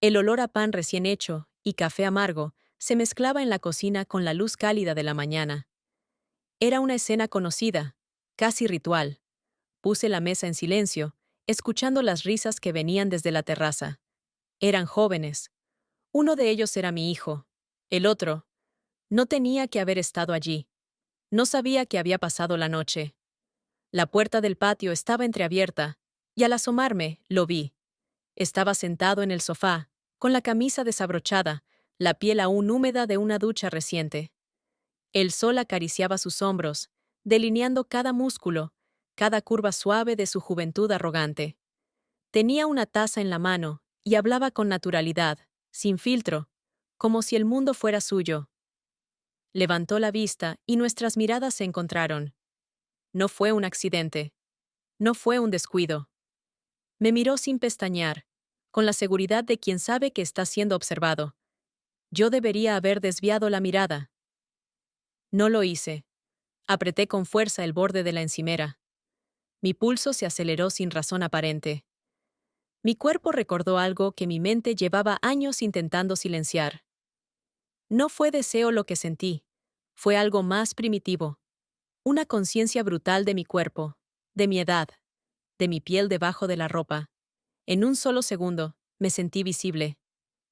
El olor a pan recién hecho y café amargo se mezclaba en la cocina con la luz cálida de la mañana. Era una escena conocida, casi ritual. Puse la mesa en silencio, escuchando las risas que venían desde la terraza. Eran jóvenes. Uno de ellos era mi hijo. El otro no tenía que haber estado allí. No sabía que había pasado la noche. La puerta del patio estaba entreabierta, y al asomarme, lo vi. Estaba sentado en el sofá, con la camisa desabrochada, la piel aún húmeda de una ducha reciente. El sol acariciaba sus hombros, delineando cada músculo, cada curva suave de su juventud arrogante. Tenía una taza en la mano y hablaba con naturalidad, sin filtro, como si el mundo fuera suyo. Levantó la vista y nuestras miradas se encontraron. No fue un accidente. No fue un descuido. Me miró sin pestañear, con la seguridad de quien sabe que está siendo observado. Yo debería haber desviado la mirada. No lo hice. Apreté con fuerza el borde de la encimera. Mi pulso se aceleró sin razón aparente. Mi cuerpo recordó algo que mi mente llevaba años intentando silenciar. No fue deseo lo que sentí, fue algo más primitivo. Una conciencia brutal de mi cuerpo, de mi edad, de mi piel debajo de la ropa. En un solo segundo, me sentí visible.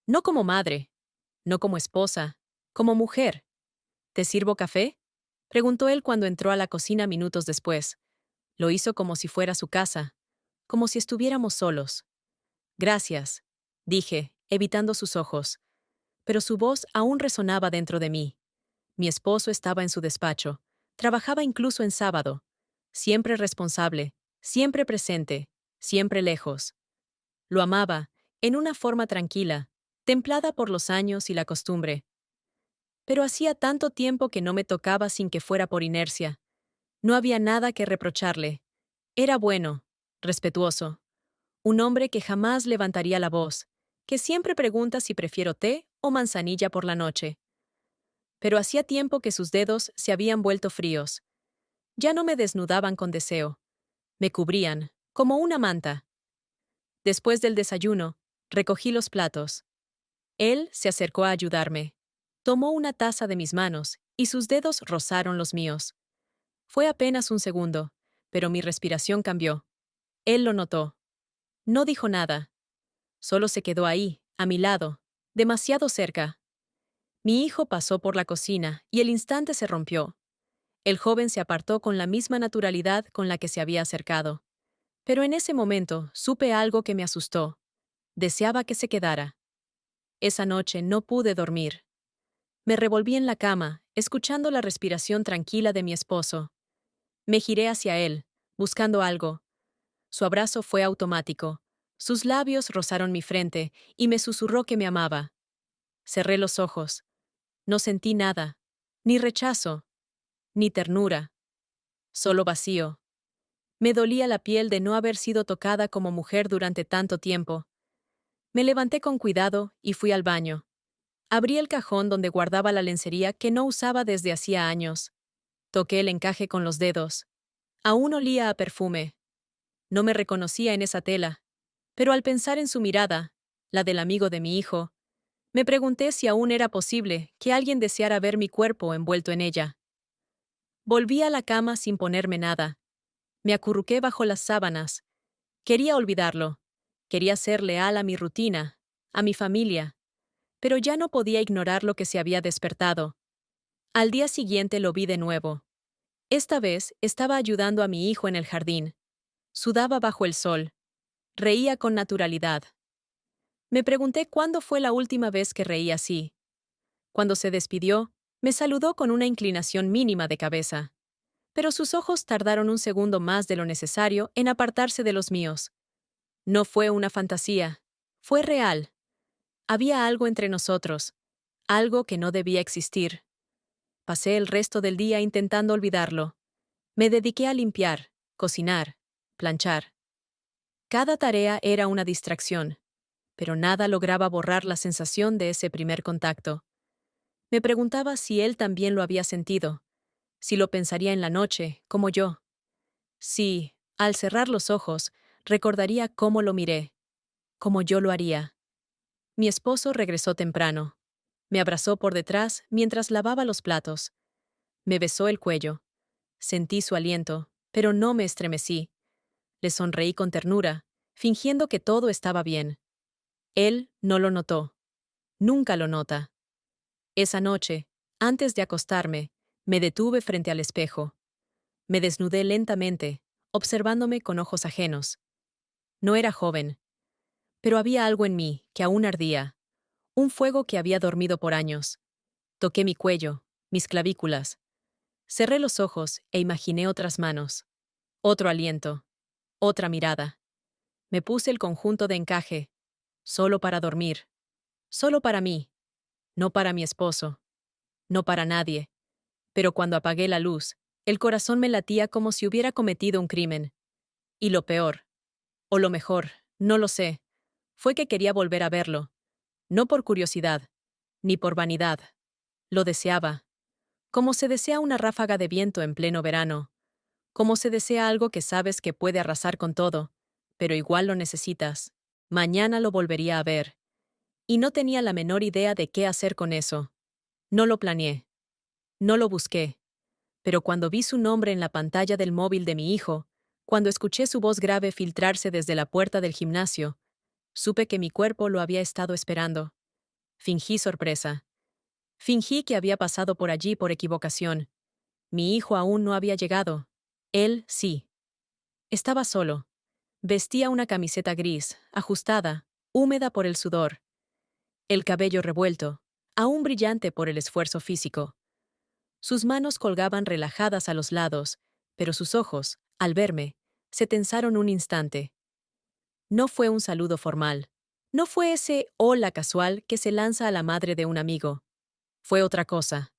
No como madre, no como esposa, como mujer. ¿Te sirvo café?, preguntó él cuando entró a la cocina minutos después. Lo hizo como si fuera su casa, como si estuviéramos solos. Gracias, dije, evitando sus ojos. Pero su voz aún resonaba dentro de mí. Mi esposo estaba en su despacho. Trabajaba incluso en sábado. Siempre responsable, siempre presente, siempre lejos. Lo amaba, en una forma tranquila, templada por los años y la costumbre. Pero hacía tanto tiempo que no me tocaba sin que fuera por inercia. No había nada que reprocharle. Era bueno, respetuoso. Un hombre que jamás levantaría la voz, que siempre pregunta si prefiero té o manzanilla por la noche. Pero hacía tiempo que sus dedos se habían vuelto fríos. Ya no me desnudaban con deseo. Me cubrían, como una manta. Después del desayuno, recogí los platos. Él se acercó a ayudarme. Tomó una taza de mis manos y sus dedos rozaron los míos. Fue apenas un segundo, pero mi respiración cambió. Él lo notó. No dijo nada. Solo se quedó ahí, a mi lado, demasiado cerca. Mi hijo pasó por la cocina y el instante se rompió. El joven se apartó con la misma naturalidad con la que se había acercado. Pero en ese momento supe algo que me asustó. Deseaba que se quedara. Esa noche no pude dormir. Me revolví en la cama, escuchando la respiración tranquila de mi esposo. Me giré hacia él, buscando algo. Su abrazo fue automático. Sus labios rozaron mi frente y me susurró que me amaba. Cerré los ojos. No sentí nada, ni rechazo, ni ternura, solo vacío. Me dolía la piel de no haber sido tocada como mujer durante tanto tiempo. Me levanté con cuidado y fui al baño. Abrí el cajón donde guardaba la lencería que no usaba desde hacía años. Toqué el encaje con los dedos. Aún olía a perfume. No me reconocía en esa tela, pero al pensar en su mirada, la del amigo de mi hijo, me pregunté si aún era posible que alguien deseara ver mi cuerpo envuelto en ella. Volví a la cama sin ponerme nada. Me acurruqué bajo las sábanas. Quería olvidarlo. Quería ser leal a mi rutina, a mi familia. Pero ya no podía ignorar lo que se había despertado. Al día siguiente lo vi de nuevo. Esta vez estaba ayudando a mi hijo en el jardín. Sudaba bajo el sol. Reía con naturalidad. Me pregunté cuándo fue la última vez que reí así. Cuando se despidió, me saludó con una inclinación mínima de cabeza. Pero sus ojos tardaron un segundo más de lo necesario en apartarse de los míos. No fue una fantasía. Fue real. Había algo entre nosotros. Algo que no debía existir. Pasé el resto del día intentando olvidarlo. Me dediqué a limpiar, cocinar, planchar. Cada tarea era una distracción, pero nada lograba borrar la sensación de ese primer contacto. Me preguntaba si él también lo había sentido, si lo pensaría en la noche, como yo. Si, al cerrar los ojos, recordaría cómo lo miré, como yo lo haría. Mi esposo regresó temprano. Me abrazó por detrás mientras lavaba los platos. Me besó el cuello. Sentí su aliento, pero no me estremecí. Le sonreí con ternura, fingiendo que todo estaba bien. Él no lo notó. Nunca lo nota. Esa noche, antes de acostarme, me detuve frente al espejo. Me desnudé lentamente, observándome con ojos ajenos. No era joven, pero había algo en mí que aún ardía, un fuego que había dormido por años. Toqué mi cuello, mis clavículas. Cerré los ojos e imaginé otras manos. Otro aliento. Otra mirada. Me puse el conjunto de encaje, solo para dormir. Solo para mí. No para mi esposo. No para nadie. Pero cuando apagué la luz, el corazón me latía como si hubiera cometido un crimen. Y lo peor, o lo mejor, no lo sé, fue que quería volver a verlo. No por curiosidad, ni por vanidad. Lo deseaba. Como se desea una ráfaga de viento en pleno verano. Como se desea algo que sabes que puede arrasar con todo, pero igual lo necesitas. Mañana lo volvería a ver. Y no tenía la menor idea de qué hacer con eso. No lo planeé. No lo busqué. Pero cuando vi su nombre en la pantalla del móvil de mi hijo, cuando escuché su voz grave filtrarse desde la puerta del gimnasio, supe que mi cuerpo lo había estado esperando. Fingí sorpresa. Fingí que había pasado por allí por equivocación. Mi hijo aún no había llegado. Él sí. Estaba solo. Vestía una camiseta gris, ajustada, húmeda por el sudor. El cabello revuelto, aún brillante por el esfuerzo físico. Sus manos colgaban relajadas a los lados, pero sus ojos, al verme, se tensaron un instante. No fue un saludo formal. No fue ese hola casual que se lanza a la madre de un amigo. Fue otra cosa.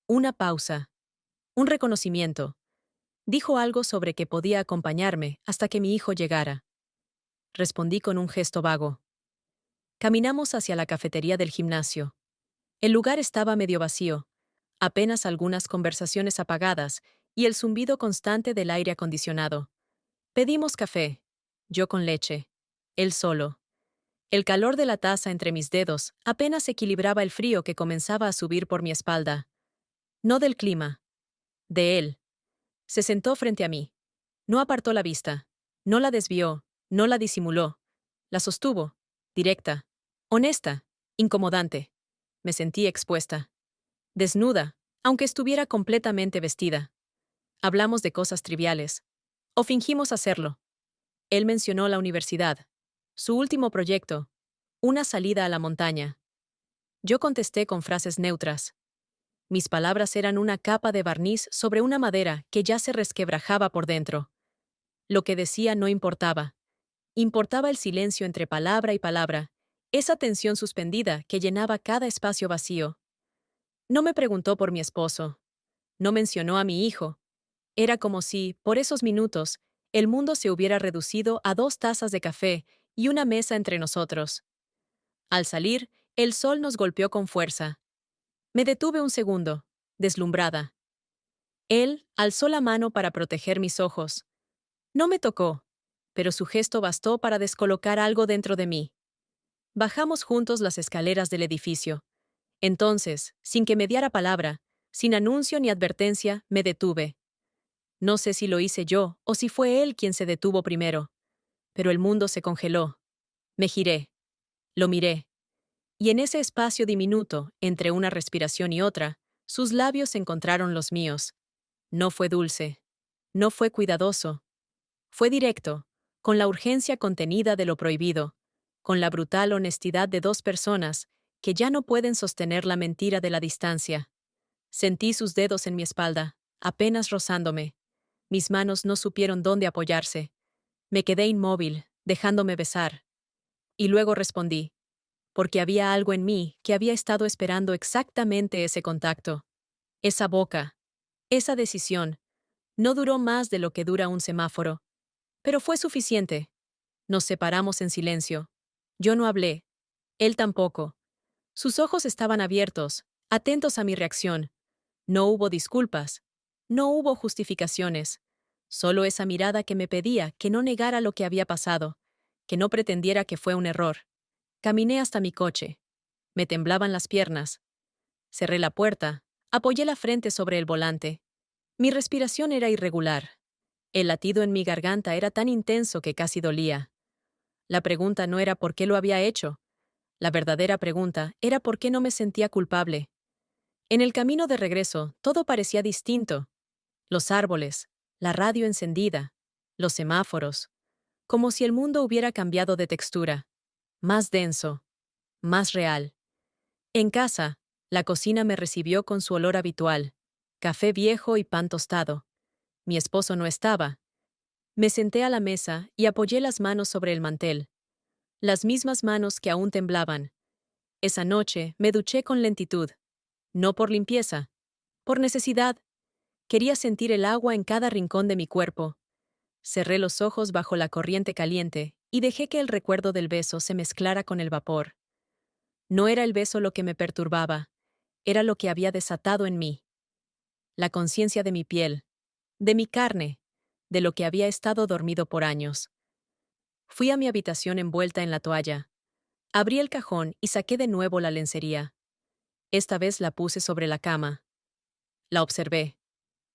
Una pausa. Un reconocimiento. Dijo algo sobre que podía acompañarme hasta que mi hijo llegara. Respondí con un gesto vago. Caminamos hacia la cafetería del gimnasio. El lugar estaba medio vacío, apenas algunas conversaciones apagadas y el zumbido constante del aire acondicionado. Pedimos café, yo con leche, él solo. El calor de la taza entre mis dedos apenas equilibraba el frío que comenzaba a subir por mi espalda. No del clima, de él. Se sentó frente a mí. No apartó la vista, no la desvió, no la disimuló. La sostuvo, directa, honesta, incomodante. Me sentí expuesta. Desnuda, aunque estuviera completamente vestida. Hablamos de cosas triviales. O fingimos hacerlo. Él mencionó la universidad. Su último proyecto. Una salida a la montaña. Yo contesté con frases neutras. Mis palabras eran una capa de barniz sobre una madera que ya se resquebrajaba por dentro. Lo que decía no importaba. Importaba el silencio entre palabra y palabra, esa tensión suspendida que llenaba cada espacio vacío. No me preguntó por mi esposo. No mencionó a mi hijo. Era como si, por esos minutos, el mundo se hubiera reducido a 2 tazas de café y una mesa entre nosotros. Al salir, el sol nos golpeó con fuerza. Me detuve un segundo, deslumbrada. Él alzó la mano para proteger mis ojos. No me tocó, pero su gesto bastó para descolocar algo dentro de mí. Bajamos juntos las escaleras del edificio. Entonces, sin que me diera palabra, sin anuncio ni advertencia, me detuve. No sé si lo hice yo o si fue él quien se detuvo primero, pero el mundo se congeló. Me giré. Lo miré. Y en ese espacio diminuto, entre una respiración y otra, sus labios encontraron los míos. No fue dulce. No fue cuidadoso. Fue directo, con la urgencia contenida de lo prohibido, con la brutal honestidad de dos personas que ya no pueden sostener la mentira de la distancia. Sentí sus dedos en mi espalda, apenas rozándome. Mis manos no supieron dónde apoyarse. Me quedé inmóvil, dejándome besar. Y luego respondí, porque había algo en mí que había estado esperando exactamente ese contacto. Esa boca. Esa decisión. No duró más de lo que dura un semáforo. Pero fue suficiente. Nos separamos en silencio. Yo no hablé. Él tampoco. Sus ojos estaban abiertos, atentos a mi reacción. No hubo disculpas. No hubo justificaciones. Solo esa mirada que me pedía que no negara lo que había pasado, que no pretendiera que fue un error. Caminé hasta mi coche. Me temblaban las piernas. Cerré la puerta. Apoyé la frente sobre el volante. Mi respiración era irregular. El latido en mi garganta era tan intenso que casi dolía. La pregunta no era por qué lo había hecho. La verdadera pregunta era por qué no me sentía culpable. En el camino de regreso, todo parecía distinto. Los árboles, la radio encendida, los semáforos, como si el mundo hubiera cambiado de textura. Más denso, más real. En casa, la cocina me recibió con su olor habitual, café viejo y pan tostado. Mi esposo no estaba. Me senté a la mesa y apoyé las manos sobre el mantel, las mismas manos que aún temblaban. Esa noche me duché con lentitud, no por limpieza, por necesidad. Quería sentir el agua en cada rincón de mi cuerpo. Cerré los ojos bajo la corriente caliente y dejé que el recuerdo del beso se mezclara con el vapor. No era el beso lo que me perturbaba, era lo que había desatado en mí. La conciencia de mi piel, de mi carne, de lo que había estado dormido por años. Fui a mi habitación envuelta en la toalla. Abrí el cajón y saqué de nuevo la lencería. Esta vez la puse sobre la cama. La observé.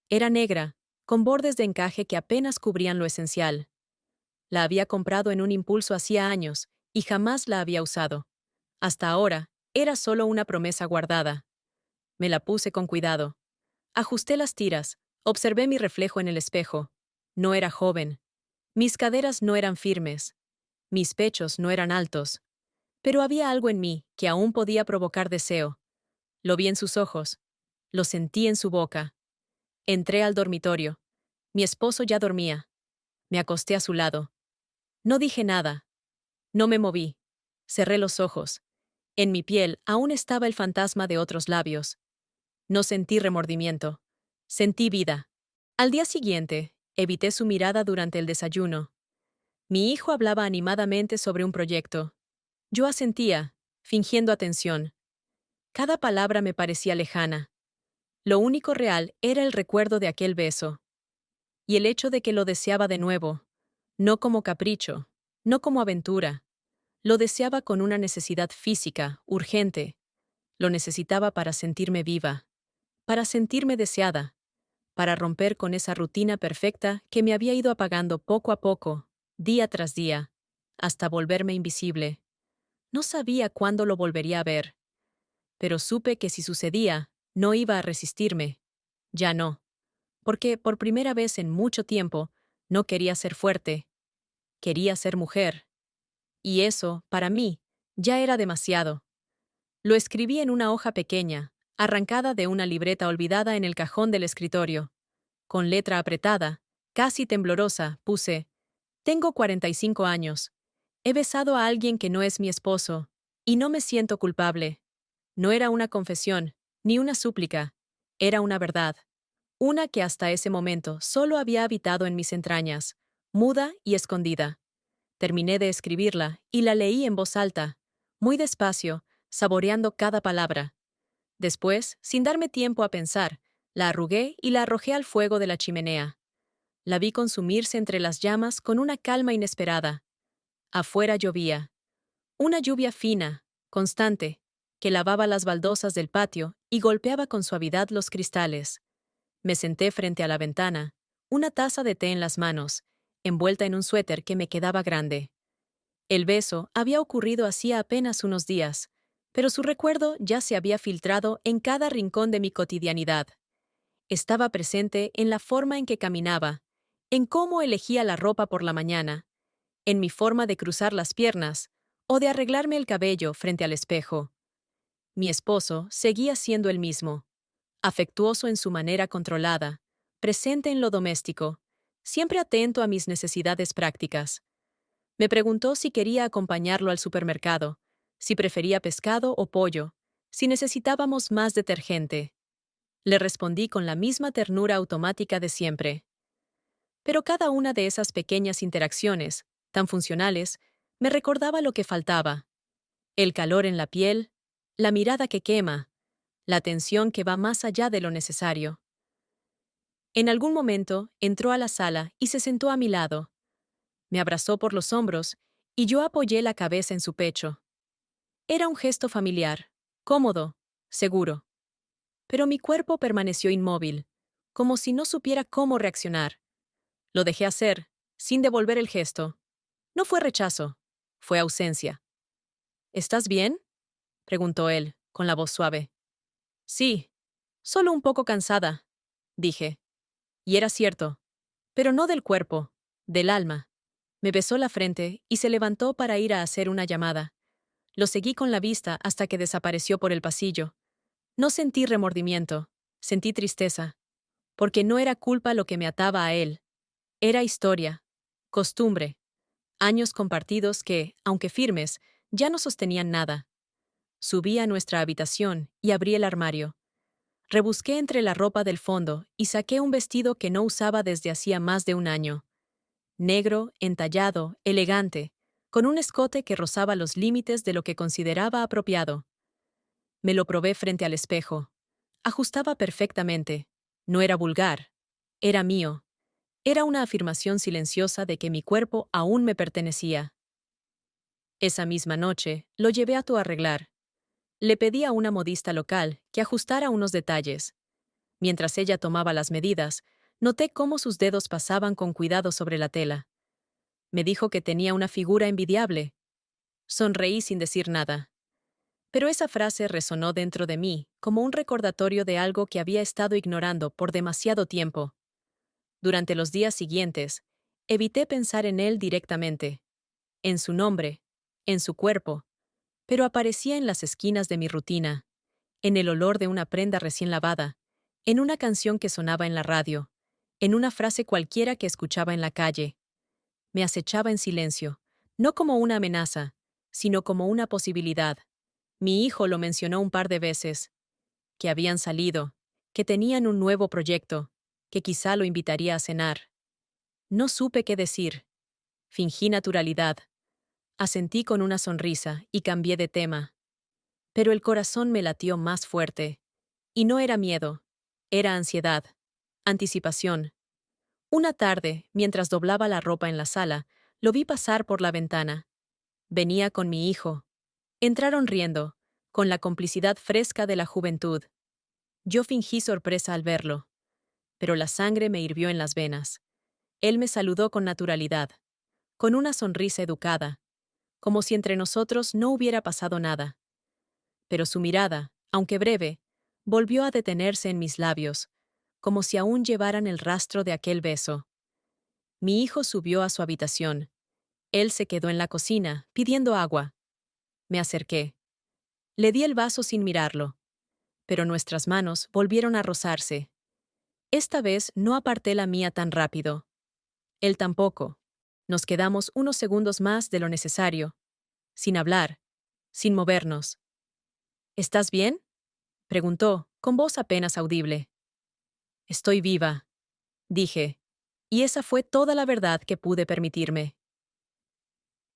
Era negra, con bordes de encaje que apenas cubrían lo esencial. La había comprado en un impulso hacía años y jamás la había usado. Hasta ahora, era solo una promesa guardada. Me la puse con cuidado. Ajusté las tiras, observé mi reflejo en el espejo. No era joven. Mis caderas no eran firmes. Mis pechos no eran altos. Pero había algo en mí que aún podía provocar deseo. Lo vi en sus ojos. Lo sentí en su boca. Entré al dormitorio. Mi esposo ya dormía. Me acosté a su lado. No dije nada. No me moví. Cerré los ojos. En mi piel aún estaba el fantasma de otros labios. No sentí remordimiento. Sentí vida. Al día siguiente, evité su mirada durante el desayuno. Mi hijo hablaba animadamente sobre un proyecto. Yo asentía, fingiendo atención. Cada palabra me parecía lejana. Lo único real era el recuerdo de aquel beso. Y el hecho de que lo deseaba de nuevo. No como capricho, no como aventura. Lo deseaba con una necesidad física, urgente. Lo necesitaba para sentirme viva, para sentirme deseada, para romper con esa rutina perfecta que me había ido apagando poco a poco, día tras día, hasta volverme invisible. No sabía cuándo lo volvería a ver, pero supe que si sucedía, no iba a resistirme. Ya no, porque por primera vez en mucho tiempo, no quería ser fuerte, quería ser mujer. Y eso, para mí, ya era demasiado. Lo escribí en una hoja pequeña, arrancada de una libreta olvidada en el cajón del escritorio. Con letra apretada, casi temblorosa, puse: Tengo 45 años. He besado a alguien que no es mi esposo, y no me siento culpable. No era una confesión, ni una súplica. Era una verdad. Una que hasta ese momento solo había habitado en mis entrañas, muda y escondida. Terminé de escribirla y la leí en voz alta, muy despacio, saboreando cada palabra. Después, sin darme tiempo a pensar, la arrugué y la arrojé al fuego de la chimenea. La vi consumirse entre las llamas con una calma inesperada. Afuera llovía. Una lluvia fina, constante, que lavaba las baldosas del patio y golpeaba con suavidad los cristales. Me senté frente a la ventana, una taza de té en las manos, envuelta en un suéter que me quedaba grande. El beso había ocurrido hacía apenas unos días, pero su recuerdo ya se había filtrado en cada rincón de mi cotidianidad. Estaba presente en la forma en que caminaba, en cómo elegía la ropa por la mañana, en mi forma de cruzar las piernas o de arreglarme el cabello frente al espejo. Mi esposo seguía siendo el mismo, afectuoso en su manera controlada, presente en lo doméstico, siempre atento a mis necesidades prácticas. Me preguntó si quería acompañarlo al supermercado, si prefería pescado o pollo, si necesitábamos más detergente. Le respondí con la misma ternura automática de siempre. Pero cada una de esas pequeñas interacciones, tan funcionales, me recordaba lo que faltaba: el calor en la piel, la mirada que quema, la atención que va más allá de lo necesario. En algún momento entró a la sala y se sentó a mi lado. Me abrazó por los hombros y yo apoyé la cabeza en su pecho. Era un gesto familiar, cómodo, seguro. Pero mi cuerpo permaneció inmóvil, como si no supiera cómo reaccionar. Lo dejé hacer, sin devolver el gesto. No fue rechazo, fue ausencia. ¿Estás bien?, preguntó él, con la voz suave. Sí, solo un poco cansada, dije. Y era cierto, pero no del cuerpo, del alma. Me besó la frente y se levantó para ir a hacer una llamada. Lo seguí con la vista hasta que desapareció por el pasillo. No sentí remordimiento, sentí tristeza, porque no era culpa lo que me ataba a él. Era historia, costumbre, años compartidos que, aunque firmes, ya no sostenían nada. Subí a nuestra habitación y abrí el armario. Rebusqué entre la ropa del fondo y saqué un vestido que no usaba desde hacía más de un año. Negro, entallado, elegante, con un escote que rozaba los límites de lo que consideraba apropiado. Me lo probé frente al espejo. Ajustaba perfectamente. No era vulgar. Era mío. Era una afirmación silenciosa de que mi cuerpo aún me pertenecía. Esa misma noche, lo llevé a tu arreglar. Le pedí a una modista local que ajustara unos detalles. Mientras ella tomaba las medidas, noté cómo sus dedos pasaban con cuidado sobre la tela. Me dijo que tenía una figura envidiable. Sonreí sin decir nada. Pero esa frase resonó dentro de mí como un recordatorio de algo que había estado ignorando por demasiado tiempo. Durante los días siguientes, evité pensar en él directamente, en su nombre, en su cuerpo, pero aparecía en las esquinas de mi rutina, en el olor de una prenda recién lavada, en una canción que sonaba en la radio, en una frase cualquiera que escuchaba en la calle. Me acechaba en silencio, no como una amenaza, sino como una posibilidad. Mi hijo lo mencionó un par de veces, que habían salido, que tenían un nuevo proyecto, que quizá lo invitaría a cenar. No supe qué decir. Fingí naturalidad. Asentí con una sonrisa y cambié de tema. Pero el corazón me latió más fuerte. Y no era miedo, era ansiedad, anticipación. Una tarde, mientras doblaba la ropa en la sala, lo vi pasar por la ventana. Venía con mi hijo. Entraron riendo, con la complicidad fresca de la juventud. Yo fingí sorpresa al verlo, pero la sangre me hirvió en las venas. Él me saludó con naturalidad, con una sonrisa educada, como si entre nosotros no hubiera pasado nada. Pero su mirada, aunque breve, volvió a detenerse en mis labios, como si aún llevaran el rastro de aquel beso. Mi hijo subió a su habitación. Él se quedó en la cocina, pidiendo agua. Me acerqué. Le di el vaso sin mirarlo, pero nuestras manos volvieron a rozarse. Esta vez no aparté la mía tan rápido. Él tampoco. Nos quedamos unos segundos más de lo necesario, sin hablar, sin movernos. ¿Estás bien?, preguntó, con voz apenas audible. Estoy viva, dije, y esa fue toda la verdad que pude permitirme.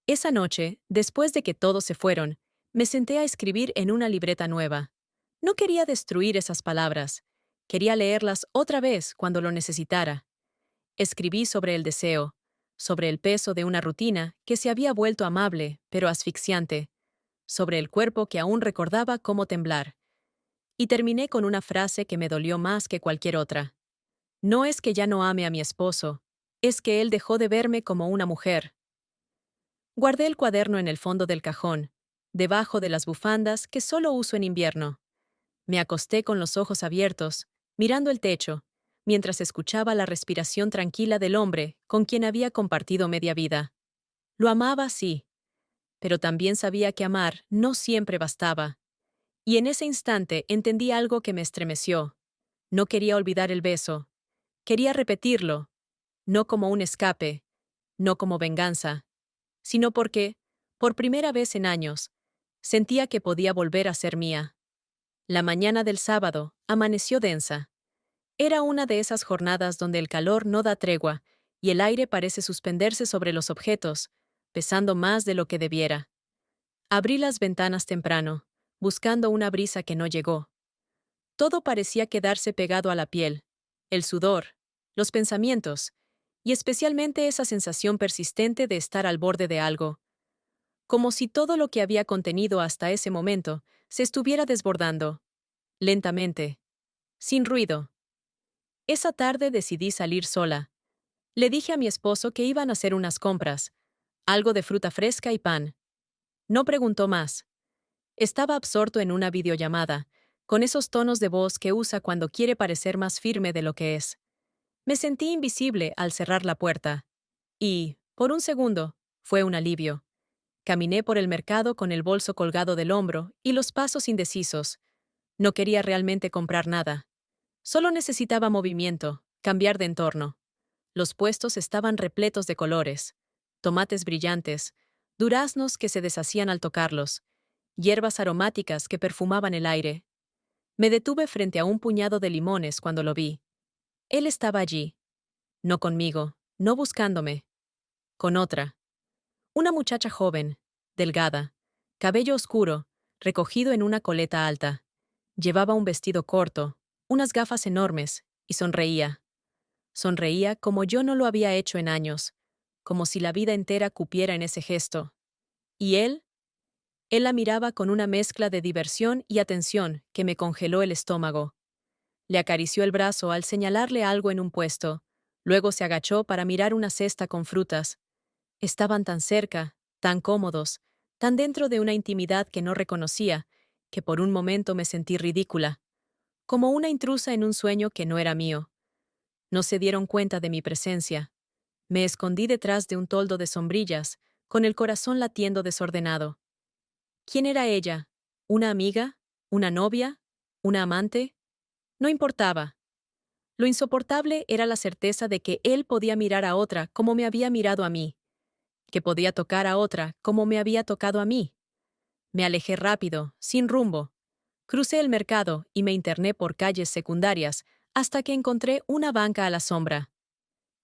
Esa noche, después de que todos se fueron, me senté a escribir en una libreta nueva. No quería destruir esas palabras. Quería leerlas otra vez cuando lo necesitara. Escribí sobre el deseo, sobre el peso de una rutina que se había vuelto amable, pero asfixiante, sobre el cuerpo que aún recordaba cómo temblar. Y terminé con una frase que me dolió más que cualquier otra. No es que ya no ame a mi esposo, es que él dejó de verme como una mujer. Guardé el cuaderno en el fondo del cajón, debajo de las bufandas que solo uso en invierno. Me acosté con los ojos abiertos, mirando el techo, mientras escuchaba la respiración tranquila del hombre con quien había compartido media vida. Lo amaba, sí, pero también sabía que amar no siempre bastaba. Y en ese instante entendí algo que me estremeció. No quería olvidar el beso. Quería repetirlo, no como un escape, no como venganza, sino porque, por primera vez en años, sentía que podía volver a ser mía. La mañana del sábado amaneció densa. Era una de esas jornadas donde el calor no da tregua y el aire parece suspenderse sobre los objetos, pesando más de lo que debiera. Abrí las ventanas temprano, buscando una brisa que no llegó. Todo parecía quedarse pegado a la piel, el sudor, los pensamientos, y especialmente esa sensación persistente de estar al borde de algo. como si todo lo que había contenido hasta ese momento se estuviera desbordando, lentamente, sin ruido. Esa tarde decidí salir sola. Le dije a mi esposo que iban a hacer unas compras, algo de fruta fresca y pan. No preguntó más. Estaba absorto en una videollamada, con esos tonos de voz que usa cuando quiere parecer más firme de lo que es. Me sentí invisible al cerrar la puerta. Y, por un segundo, fue un alivio. Caminé por el mercado con el bolso colgado del hombro y los pasos indecisos. No quería realmente comprar nada. Solo necesitaba movimiento, cambiar de entorno. Los puestos estaban repletos de colores. Tomates brillantes, duraznos que se deshacían al tocarlos, hierbas aromáticas que perfumaban el aire. Me detuve frente a un puñado de limones cuando lo vi. Él estaba allí. No conmigo, no buscándome. Con otra. Una muchacha joven, delgada, cabello oscuro, recogido en una coleta alta. Llevaba un vestido corto, unas gafas enormes, y sonreía. Sonreía como yo no lo había hecho en años, como si la vida entera cupiera en ese gesto. ¿Y él? Él la miraba con una mezcla de diversión y atención que me congeló el estómago. Le acarició el brazo al señalarle algo en un puesto, luego se agachó para mirar una cesta con frutas. Estaban tan cerca, tan cómodos, tan dentro de una intimidad que no reconocía, que por un momento me sentí ridícula, como una intrusa en un sueño que no era mío. No se dieron cuenta de mi presencia. Me escondí detrás de un toldo de sombrillas, con el corazón latiendo desordenado. ¿Quién era ella? ¿Una amiga? ¿Una novia? ¿Una amante? No importaba. Lo insoportable era la certeza de que él podía mirar a otra como me había mirado a mí, que podía tocar a otra como me había tocado a mí. Me alejé rápido, sin rumbo. Crucé el mercado y me interné por calles secundarias hasta que encontré una banca a la sombra.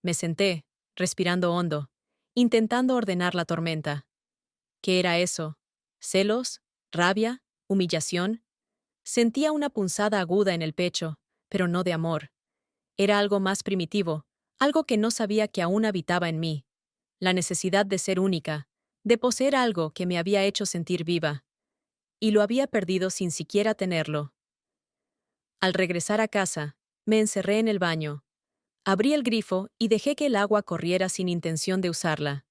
Me senté, respirando hondo, intentando ordenar la tormenta. ¿Qué era eso? ¿Celos? ¿Rabia? ¿Humillación? Sentía una punzada aguda en el pecho, pero no de amor. Era algo más primitivo, algo que no sabía que aún habitaba en mí. La necesidad de ser única, de poseer algo que me había hecho sentir viva. Y lo había perdido sin siquiera tenerlo. Al regresar a casa, me encerré en el baño. Abrí el grifo y dejé que el agua corriera sin intención de usarla.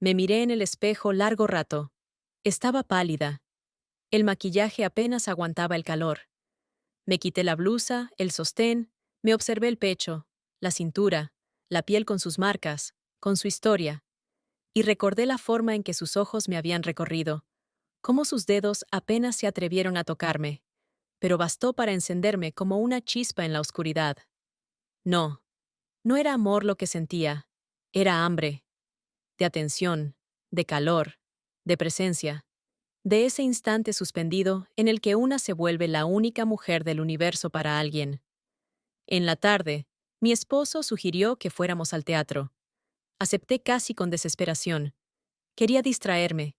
Me miré en el espejo largo rato. Estaba pálida. El maquillaje apenas aguantaba el calor. Me quité la blusa, el sostén, me observé el pecho, la cintura, la piel con sus marcas, con su historia, y recordé la forma en que sus ojos me habían recorrido, cómo sus dedos apenas se atrevieron a tocarme, pero bastó para encenderme como una chispa en la oscuridad. No, no era amor lo que sentía, era hambre, de atención, de calor, de presencia, de ese instante suspendido en el que una se vuelve la única mujer del universo para alguien. En la tarde, mi esposo sugirió que fuéramos al teatro. Acepté casi con desesperación. Quería distraerme.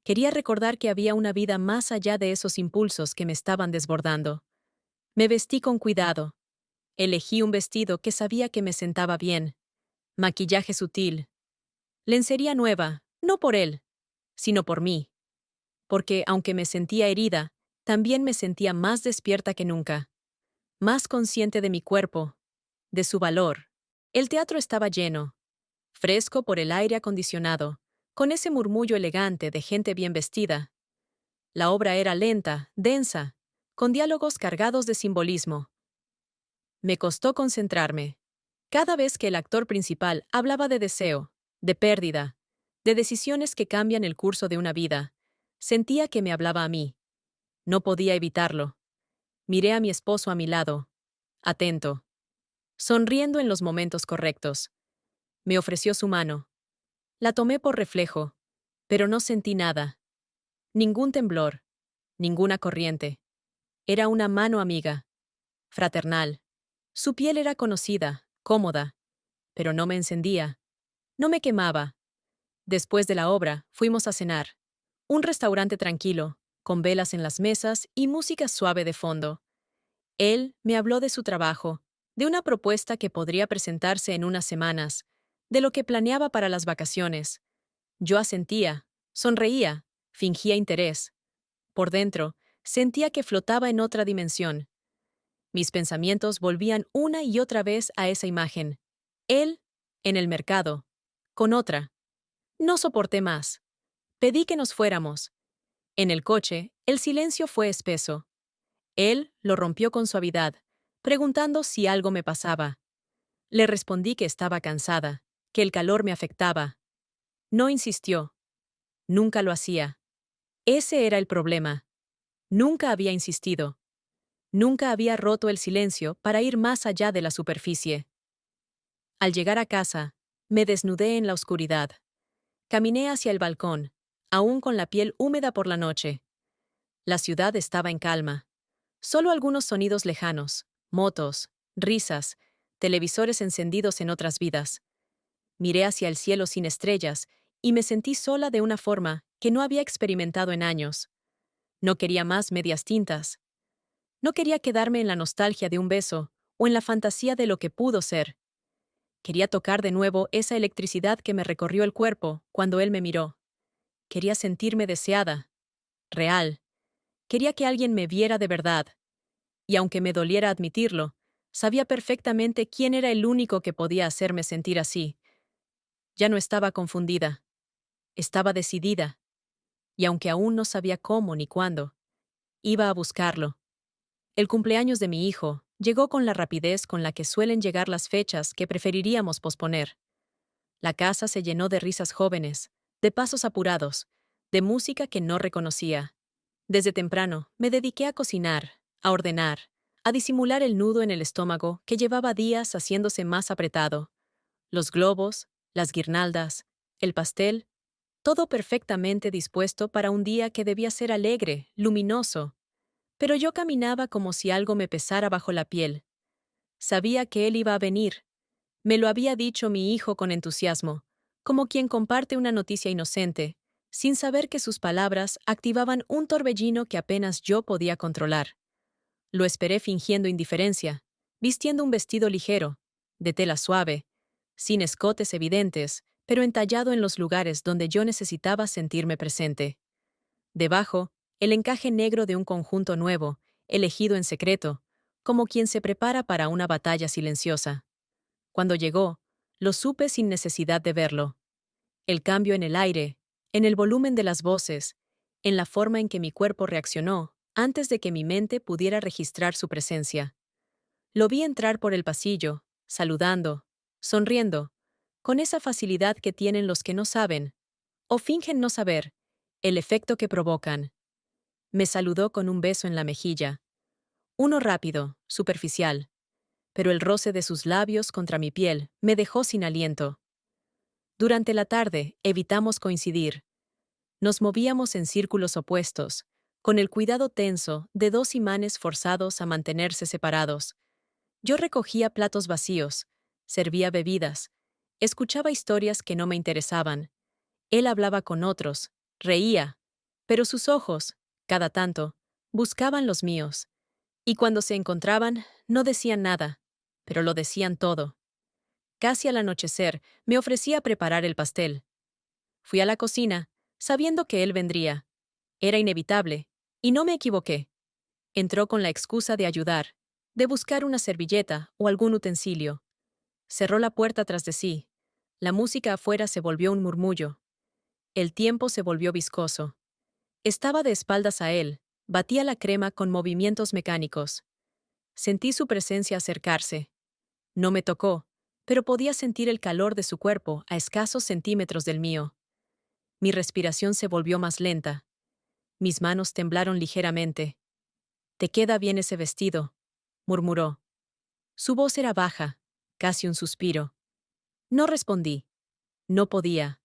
Quería recordar que había una vida más allá de esos impulsos que me estaban desbordando. Me vestí con cuidado. Elegí un vestido que sabía que me sentaba bien. Maquillaje sutil. Lencería nueva, no por él, sino por mí. Porque, aunque me sentía herida, también me sentía más despierta que nunca. Más consciente de mi cuerpo, de su valor. El teatro estaba lleno, fresco por el aire acondicionado, con ese murmullo elegante de gente bien vestida. La obra era lenta, densa, con diálogos cargados de simbolismo. Me costó concentrarme. Cada vez que el actor principal hablaba de deseo, de pérdida, de decisiones que cambian el curso de una vida, sentía que me hablaba a mí. No podía evitarlo. Miré a mi esposo a mi lado, atento, sonriendo en los momentos correctos. Me ofreció su mano. La tomé por reflejo, pero no sentí nada. Ningún temblor, ninguna corriente. Era una mano amiga, fraternal. Su piel era conocida, cómoda, pero no me encendía, no me quemaba. Después de la obra, fuimos a cenar. Un restaurante tranquilo, con velas en las mesas y música suave de fondo. Él me habló de su trabajo, de una propuesta que podría presentarse en unas semanas, de lo que planeaba para las vacaciones. Yo asentía, Sonreía, fingía interés. Por dentro, sentía que flotaba en otra dimensión. Mis pensamientos volvían una y otra vez a esa imagen. Él, en el mercado, con otra. No soporté más. Pedí que nos fuéramos. En el coche, el silencio fue espeso. Él lo rompió con suavidad, preguntando si algo me pasaba. Le respondí que estaba cansada, que el calor me afectaba. No insistió. Nunca lo hacía. Ese era el problema. Nunca había insistido. Nunca había roto el silencio para ir más allá de la superficie. Al llegar a casa, me desnudé en la oscuridad. Caminé hacia el balcón, aún con la piel húmeda por la noche. La ciudad estaba en calma. Solo algunos sonidos lejanos, motos, risas, televisores encendidos en otras vidas. Miré hacia el cielo sin estrellas y me sentí sola de una forma que no había experimentado en años. No quería más medias tintas. No quería quedarme en la nostalgia de un beso o en la fantasía de lo que pudo ser. Quería tocar de nuevo esa electricidad que me recorrió el cuerpo cuando él me miró. Quería sentirme deseada, real. Quería que alguien me viera de verdad. Y aunque me doliera admitirlo, sabía perfectamente quién era el único que podía hacerme sentir así. Ya no estaba confundida. Estaba decidida. Y aunque aún no sabía cómo ni cuándo, iba a buscarlo. El cumpleaños de mi hijo llegó con la rapidez con la que suelen llegar las fechas que preferiríamos posponer. La casa se llenó de risas jóvenes, de pasos apurados, de música que no reconocía. Desde temprano me dediqué a cocinar, a ordenar, a disimular el nudo en el estómago que llevaba días haciéndose más apretado. Los globos, las guirnaldas, el pastel, todo perfectamente dispuesto para un día que debía ser alegre, luminoso. Pero yo caminaba como si algo me pesara bajo la piel. Sabía que él iba a venir. Me lo había dicho mi hijo con entusiasmo, como quien comparte una noticia inocente, sin saber que sus palabras activaban un torbellino que apenas yo podía controlar. Lo esperé fingiendo indiferencia, vistiendo un vestido ligero, de tela suave, sin escotes evidentes, pero entallado en los lugares donde yo necesitaba sentirme presente. Debajo, el encaje negro de un conjunto nuevo, elegido en secreto, como quien se prepara para una batalla silenciosa. Cuando llegó, lo supe sin necesidad de verlo. El cambio en el aire, en el volumen de las voces, en la forma en que mi cuerpo reaccionó antes de que mi mente pudiera registrar su presencia. Lo vi entrar por el pasillo, saludando, sonriendo, con esa facilidad que tienen los que no saben, o fingen no saber, el efecto que provocan. Me saludó con un beso en la mejilla. Uno rápido, superficial, pero el roce de sus labios contra mi piel me dejó sin aliento. Durante la tarde evitamos coincidir. Nos movíamos en círculos opuestos, con el cuidado tenso de dos imanes forzados a mantenerse separados. Yo recogía platos vacíos, servía bebidas, escuchaba historias que no me interesaban. Él hablaba con otros, reía, pero sus ojos, cada tanto, buscaban los míos. Y cuando se encontraban, no decían nada, pero lo decían todo. Casi al anochecer, me ofrecí a preparar el pastel. Fui a la cocina, sabiendo que él vendría. Era inevitable, y no me equivoqué. Entró con la excusa de ayudar, de buscar una servilleta o algún utensilio. Cerró la puerta tras de sí. La música afuera se volvió un murmullo. El tiempo se volvió viscoso. Estaba de espaldas a él, batía la crema con movimientos mecánicos. Sentí su presencia acercarse. No me tocó, pero podía sentir el calor de su cuerpo a escasos centímetros del mío. Mi respiración se volvió más lenta. Mis manos temblaron ligeramente. «Te queda bien ese vestido», murmuró. Su voz era baja, casi un suspiro. No respondí. No podía.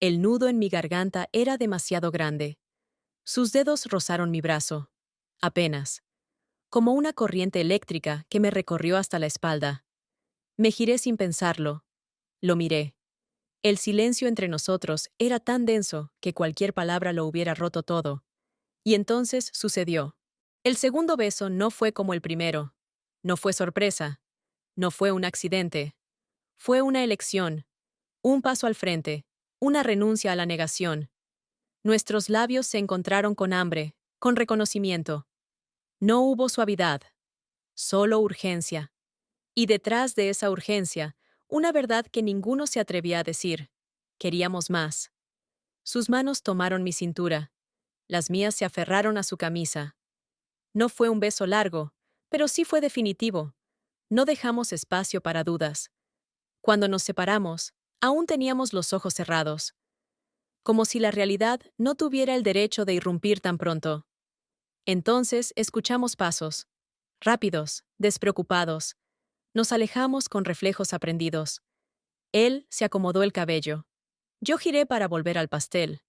El nudo en mi garganta era demasiado grande. Sus dedos rozaron mi brazo. Apenas. Como una corriente eléctrica que me recorrió hasta la espalda. Me giré sin pensarlo. Lo miré. El silencio entre nosotros era tan denso que cualquier palabra lo hubiera roto todo. Y entonces sucedió. El segundo beso no fue como el primero. No fue sorpresa. No fue un accidente. Fue una elección. Un paso al frente. Una renuncia a la negación. Nuestros labios se encontraron con hambre, con reconocimiento. No hubo suavidad, solo urgencia. Y detrás de esa urgencia, una verdad que ninguno se atrevía a decir. Queríamos más. Sus manos tomaron mi cintura. Las mías se aferraron a su camisa. No fue un beso largo, pero sí fue definitivo. No dejamos espacio para dudas. Cuando nos separamos, aún teníamos los ojos cerrados. Como si la realidad no tuviera el derecho de irrumpir tan pronto. Entonces escuchamos pasos. Rápidos, despreocupados. Nos alejamos con reflejos aprendidos. Él se acomodó el cabello. Yo giré para volver al pastel.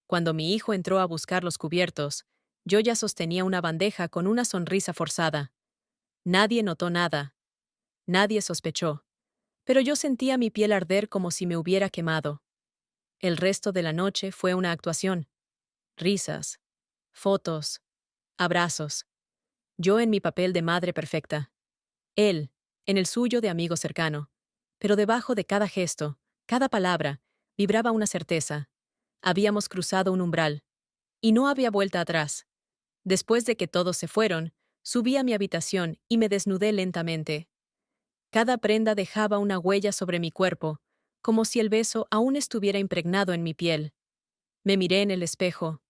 Cuando mi hijo entró a buscar los cubiertos, yo ya sostenía una bandeja con una sonrisa forzada. Nadie notó nada. Nadie sospechó. Pero yo sentía mi piel arder como si me hubiera quemado. El resto de la noche fue una actuación. Risas, fotos, abrazos. Yo en mi papel de madre perfecta. Él, en el suyo de amigo cercano. Pero debajo de cada gesto, cada palabra, vibraba una certeza. Habíamos cruzado un umbral. Y no había vuelta atrás. Después de que todos se fueron, subí a mi habitación y me desnudé lentamente. Cada prenda dejaba una huella sobre mi cuerpo, como si el beso aún estuviera impregnado en mi piel. Me miré en el espejo.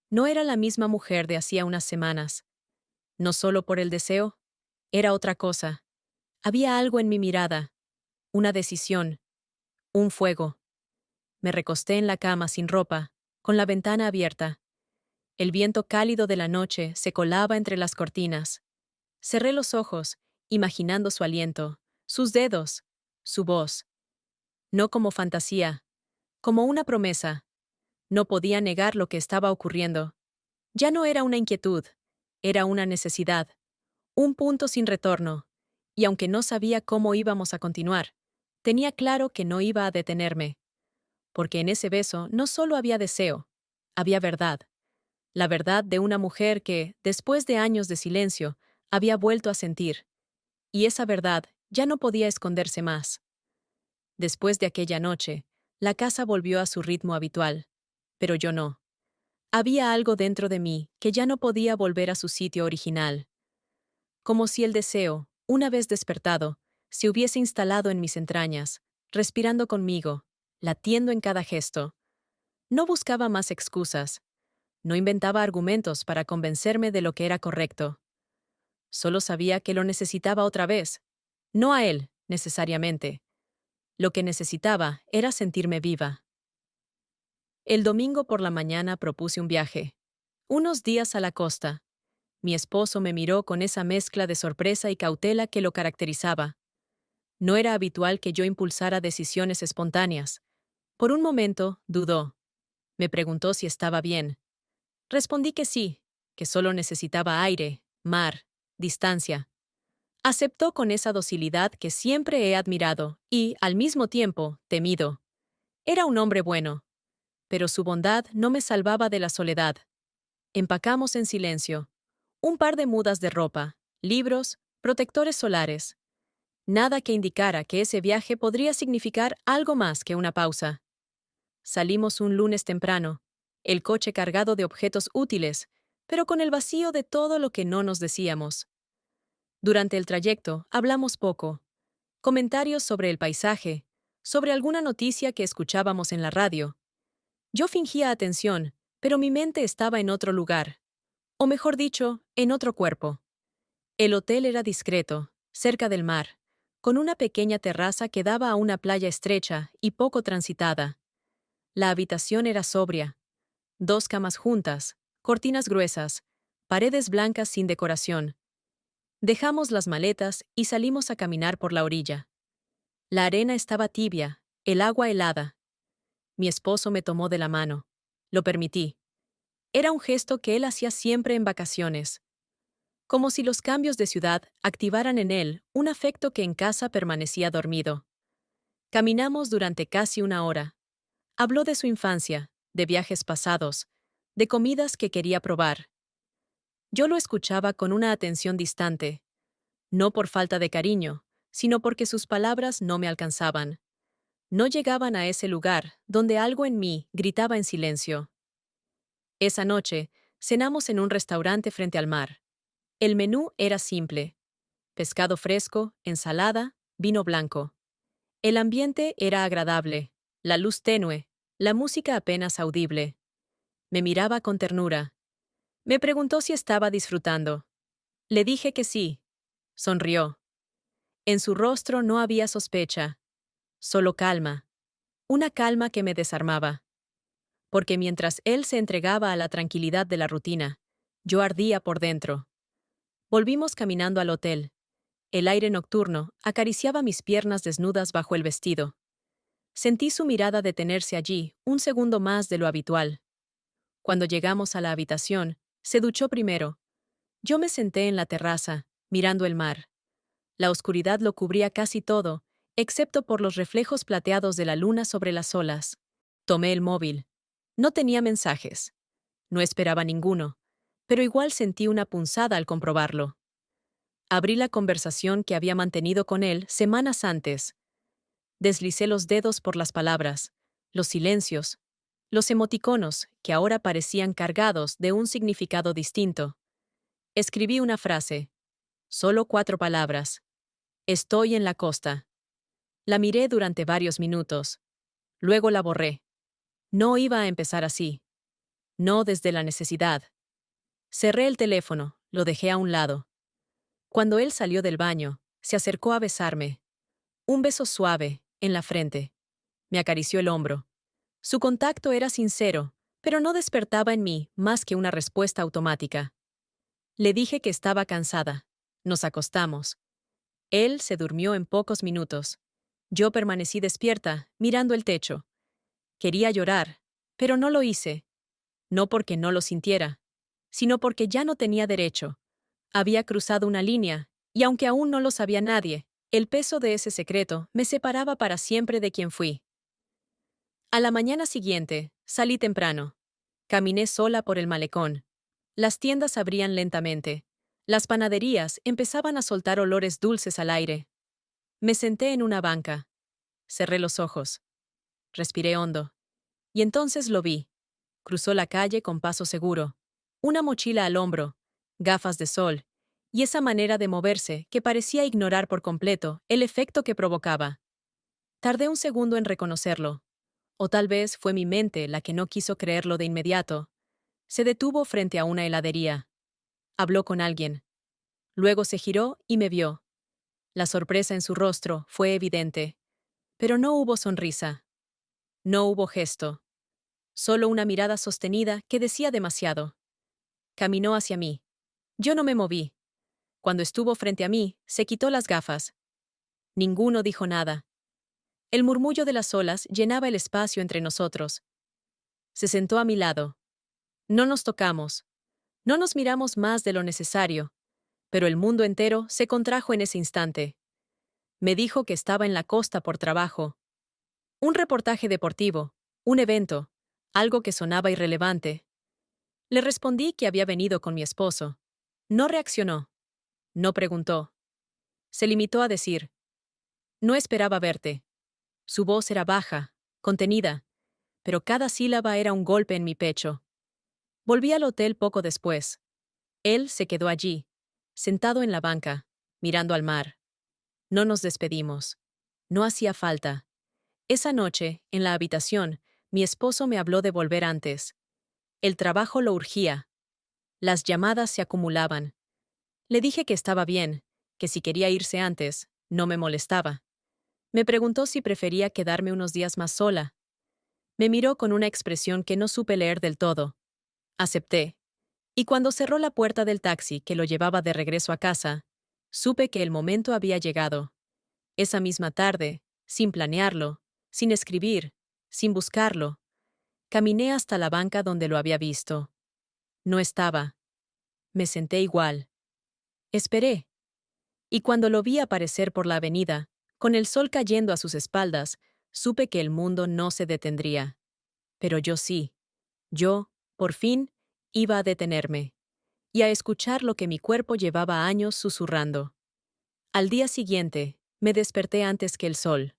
No era la misma mujer de hacía unas semanas. No solo por el deseo, era otra cosa. Había algo en mi mirada, una decisión, un fuego. Me recosté en la cama sin ropa, con la ventana abierta. El viento cálido de la noche se colaba entre las cortinas. Cerré los ojos, imaginando su aliento, sus dedos, su voz. No como fantasía, como una promesa. No podía negar lo que estaba ocurriendo. Ya no era una inquietud, era una necesidad, un punto sin retorno. Y aunque no sabía cómo íbamos a continuar, tenía claro que no iba a detenerme. Porque en ese beso no solo había deseo, había verdad. La verdad de una mujer que, después de años de silencio, había vuelto a sentir. Y esa verdad ya no podía esconderse más. Después de aquella noche, la casa volvió a su ritmo habitual. Pero yo no. Había algo dentro de mí que ya no podía volver a su sitio original. Como si el deseo, una vez despertado, se hubiese instalado en mis entrañas, respirando conmigo, latiendo en cada gesto. No buscaba más excusas. No inventaba argumentos para convencerme de lo que era correcto. Solo sabía que lo necesitaba otra vez. No a él, necesariamente. Lo que necesitaba era sentirme viva. El domingo por la mañana propuse un viaje. Unos días a la costa. Mi esposo me miró con esa mezcla de sorpresa y cautela que lo caracterizaba. No era habitual que yo impulsara decisiones espontáneas. Por un momento, dudó. Me preguntó si estaba bien. Respondí que sí, que solo necesitaba aire, mar, distancia. Aceptó con esa docilidad que siempre he admirado y, al mismo tiempo, temido. Era un hombre bueno, pero su bondad no me salvaba de la soledad. Empacamos en silencio. Un par de mudas de ropa, libros, protectores solares. Nada que indicara que ese viaje podría significar algo más que una pausa. Salimos un lunes temprano, el coche cargado de objetos útiles, pero con el vacío de todo lo que no nos decíamos. Durante el trayecto hablamos poco. Comentarios sobre el paisaje, sobre alguna noticia que escuchábamos en la radio. Yo fingía atención, pero mi mente estaba en otro lugar. O mejor dicho, en otro cuerpo. El hotel era discreto, cerca del mar, con una pequeña terraza que daba a una playa estrecha y poco transitada. La habitación era sobria. 2 camas juntas, cortinas gruesas, paredes blancas sin decoración. Dejamos las maletas y salimos a caminar por la orilla. La arena estaba tibia, el agua helada. Mi esposo me tomó de la mano. Lo permití. Era un gesto que él hacía siempre en vacaciones. Como si los cambios de ciudad activaran en él un afecto que en casa permanecía dormido. Caminamos durante casi una hora. Habló de su infancia, de viajes pasados, de comidas que quería probar. Yo lo escuchaba con una atención distante, no por falta de cariño, sino porque sus palabras no me alcanzaban. No llegaban a ese lugar donde algo en mí gritaba en silencio. Esa noche, cenamos en un restaurante frente al mar. El menú era simple: pescado fresco, ensalada, vino blanco. El ambiente era agradable, la luz tenue, la música apenas audible. Me miraba con ternura. Me preguntó si estaba disfrutando. Le dije que sí. Sonrió. En su rostro no había sospecha, solo calma, una calma que me desarmaba. Porque mientras él se entregaba a la tranquilidad de la rutina, yo ardía por dentro. Volvimos caminando al hotel. El aire nocturno acariciaba mis piernas desnudas bajo el vestido. Sentí su mirada detenerse allí un segundo más de lo habitual. Cuando llegamos a la habitación, se duchó primero. Yo me senté en la terraza, mirando el mar. La oscuridad lo cubría casi todo, excepto por los reflejos plateados de la luna sobre las olas. Tomé el móvil. No tenía mensajes. No esperaba ninguno, pero igual sentí una punzada al comprobarlo. Abrí la conversación que había mantenido con él semanas antes. Deslicé los dedos por las palabras, los silencios, los emoticonos que ahora parecían cargados de un significado distinto. Escribí una frase, solo 4 palabras. Estoy en la costa. La miré durante varios minutos. Luego la borré. No iba a empezar así. No desde la necesidad. Cerré el teléfono, lo dejé a un lado. Cuando él salió del baño, se acercó a besarme. Un beso suave, en la frente. Me acarició el hombro. Su contacto era sincero, pero no despertaba en mí más que una respuesta automática. Le dije que estaba cansada. Nos acostamos. Él se durmió en pocos minutos. Yo permanecí despierta, mirando el techo. Quería llorar, pero no lo hice. No porque no lo sintiera, sino porque ya no tenía derecho. Había cruzado una línea, y aunque aún no lo sabía nadie, el peso de ese secreto me separaba para siempre de quien fui. A la mañana siguiente, salí temprano. Caminé sola por el malecón. Las tiendas abrían lentamente. Las panaderías empezaban a soltar olores dulces al aire. Me senté en una banca. Cerré los ojos. Respiré hondo. Y entonces lo vi. Cruzó la calle con paso seguro. Una mochila al hombro, gafas de sol, y esa manera de moverse que parecía ignorar por completo el efecto que provocaba. Tardé un segundo en reconocerlo. O tal vez fue mi mente la que no quiso creerlo de inmediato. Se detuvo frente a una heladería. Habló con alguien. Luego se giró y me vio. La sorpresa en su rostro fue evidente. Pero no hubo sonrisa. No hubo gesto. Solo una mirada sostenida que decía demasiado. Caminó hacia mí. Yo no me moví. Cuando estuvo frente a mí, se quitó las gafas. Ninguno dijo nada. El murmullo de las olas llenaba el espacio entre nosotros. Se sentó a mi lado. No nos tocamos. No nos miramos más de lo necesario. Pero el mundo entero se contrajo en ese instante. Me dijo que estaba en la costa por trabajo. Un reportaje deportivo, un evento, algo que sonaba irrelevante. Le respondí que había venido con mi esposo. No reaccionó. No preguntó. Se limitó a decir: no esperaba verte. Su voz era baja, contenida, pero cada sílaba era un golpe en mi pecho. Volví al hotel poco después. Él se quedó allí, sentado en la banca, mirando al mar. No nos despedimos. No hacía falta. Esa noche, en la habitación, mi esposo me habló de volver antes. El trabajo lo urgía. Las llamadas se acumulaban. Le dije que estaba bien, que si quería irse antes, no me molestaba. Me preguntó si prefería quedarme unos días más sola. Me miró con una expresión que no supe leer del todo. Acepté. Y cuando cerró la puerta del taxi que lo llevaba de regreso a casa, supe que el momento había llegado. Esa misma tarde, sin planearlo, sin escribir, sin buscarlo, caminé hasta la banca donde lo había visto. No estaba. Me senté igual. Esperé. Y cuando lo vi aparecer por la avenida, con el sol cayendo a sus espaldas, supe que el mundo no se detendría. Pero yo sí. Yo, por fin, iba a detenerme. Y a escuchar lo que mi cuerpo llevaba años susurrando. Al día siguiente, me desperté antes que el sol.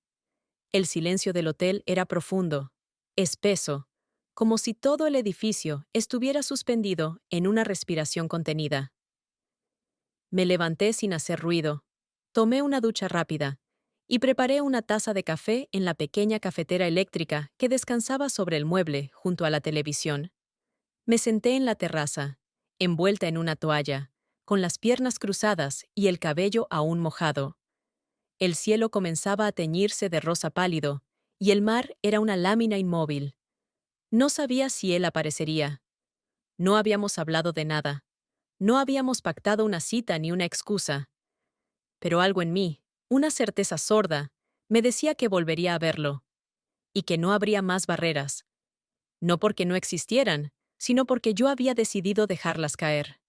El silencio del hotel era profundo, espeso, como si todo el edificio estuviera suspendido en una respiración contenida. Me levanté sin hacer ruido, tomé una ducha rápida y preparé una taza de café en la pequeña cafetera eléctrica que descansaba sobre el mueble junto a la televisión. Me senté en la terraza, envuelta en una toalla, con las piernas cruzadas y el cabello aún mojado. El cielo comenzaba a teñirse de rosa pálido, y el mar era una lámina inmóvil. No sabía si él aparecería. No habíamos hablado de nada. No habíamos pactado una cita ni una excusa. Pero algo en mí, una certeza sorda, me decía que volvería a verlo, y que no habría más barreras. No porque no existieran, sino porque yo había decidido dejarlas caer.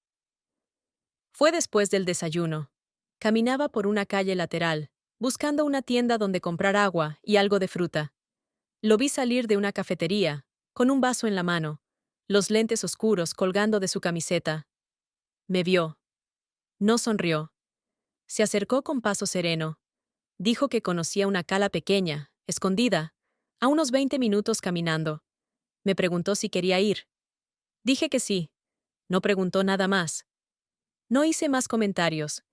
Fue después del desayuno. Caminaba por una calle lateral, buscando una tienda donde comprar agua y algo de fruta. Lo vi salir de una cafetería, con un vaso en la mano, los lentes oscuros colgando de su camiseta. Me vio. No sonrió. Se acercó con paso sereno. Dijo que conocía una cala pequeña, escondida, a unos 20 minutos caminando. Me preguntó si quería ir. Dije que sí. No preguntó nada más. No hice más comentarios.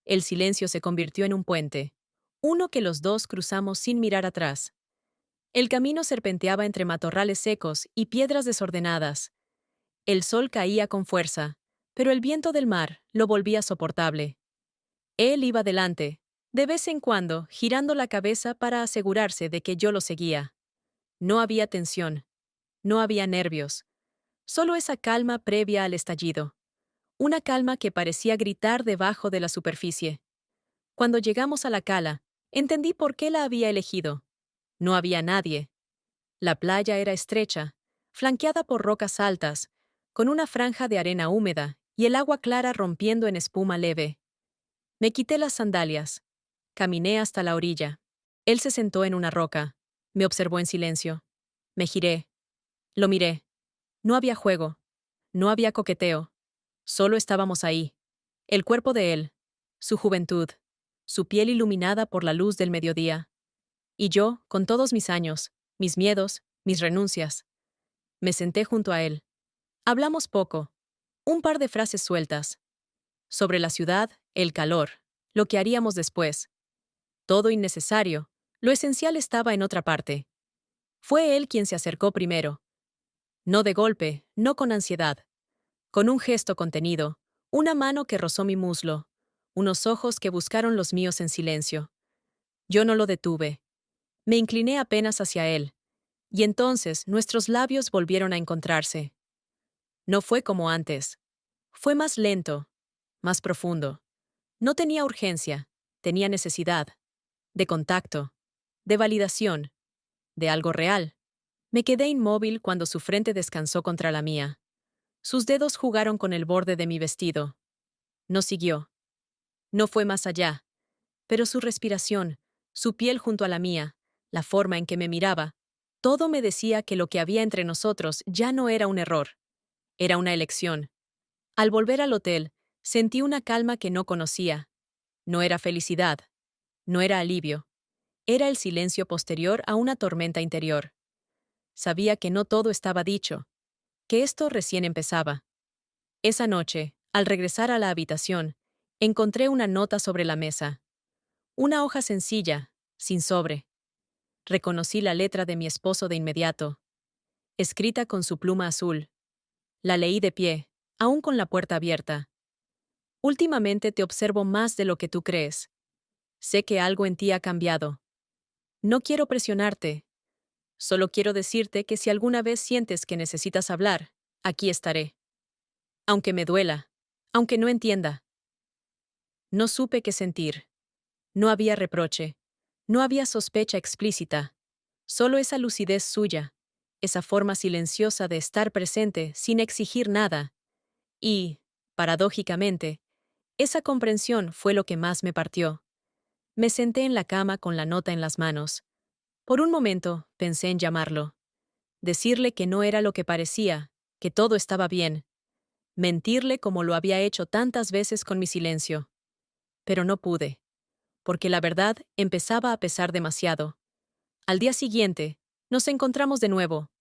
El silencio se convirtió en un puente, uno que los dos cruzamos sin mirar atrás. El camino serpenteaba entre matorrales secos y piedras desordenadas. El sol caía con fuerza, pero el viento del mar lo volvía soportable. Él iba delante, de vez en cuando girando la cabeza para asegurarse de que yo lo seguía. No había tensión, no había nervios, solo esa calma previa al estallido. Una calma que parecía gritar debajo de la superficie. Cuando llegamos a la cala, entendí por qué la había elegido. No había nadie. La playa era estrecha, flanqueada por rocas altas, con una franja de arena húmeda y el agua clara rompiendo en espuma leve. Me quité las sandalias. Caminé hasta la orilla. Él se sentó en una roca. Me observó en silencio. Me giré. Lo miré. No había juego. No había coqueteo. Solo estábamos ahí. El cuerpo de él. Su juventud. Su piel iluminada por la luz del mediodía. Y yo, con todos mis años, mis miedos, mis renuncias. Me senté junto a él. Hablamos poco. Un par de frases sueltas. Sobre la ciudad, el calor, lo que haríamos después. Todo innecesario. Lo esencial estaba en otra parte. Fue él quien se acercó primero. No de golpe, no con ansiedad. Con un gesto contenido, una mano que rozó mi muslo, unos ojos que buscaron los míos en silencio. Yo no lo detuve. Me incliné apenas hacia él, y entonces nuestros labios volvieron a encontrarse. No fue como antes. Fue más lento, más profundo. No tenía urgencia, tenía necesidad. De contacto, de validación, de algo real. Me quedé inmóvil cuando su frente descansó contra la mía. Sus dedos jugaron con el borde de mi vestido. No siguió. No fue más allá. Pero su respiración, su piel junto a la mía, la forma en que me miraba, todo me decía que lo que había entre nosotros ya no era un error. Era una elección. Al volver al hotel, sentí una calma que no conocía. No era felicidad. No era alivio. Era el silencio posterior a una tormenta interior. Sabía que no todo estaba dicho, que esto recién empezaba. Esa noche, al regresar a la habitación, encontré una nota sobre la mesa. Una hoja sencilla, sin sobre. Reconocí la letra de mi esposo de inmediato, escrita con su pluma azul. La leí de pie, aún con la puerta abierta. Últimamente te observo más de lo que tú crees. Sé que algo en ti ha cambiado. No quiero presionarte. Solo quiero decirte que si alguna vez sientes que necesitas hablar, aquí estaré. Aunque me duela, aunque no entienda. No supe qué sentir. No había reproche. No había sospecha explícita. Solo esa lucidez suya, esa forma silenciosa de estar presente sin exigir nada. Y, paradójicamente, esa comprensión fue lo que más me partió. Me senté en la cama con la nota en las manos. Por un momento pensé en llamarlo. Decirle que no era lo que parecía, que todo estaba bien. Mentirle como lo había hecho tantas veces con mi silencio. Pero no pude, porque la verdad empezaba a pesar demasiado. Al día siguiente, nos encontramos de nuevo.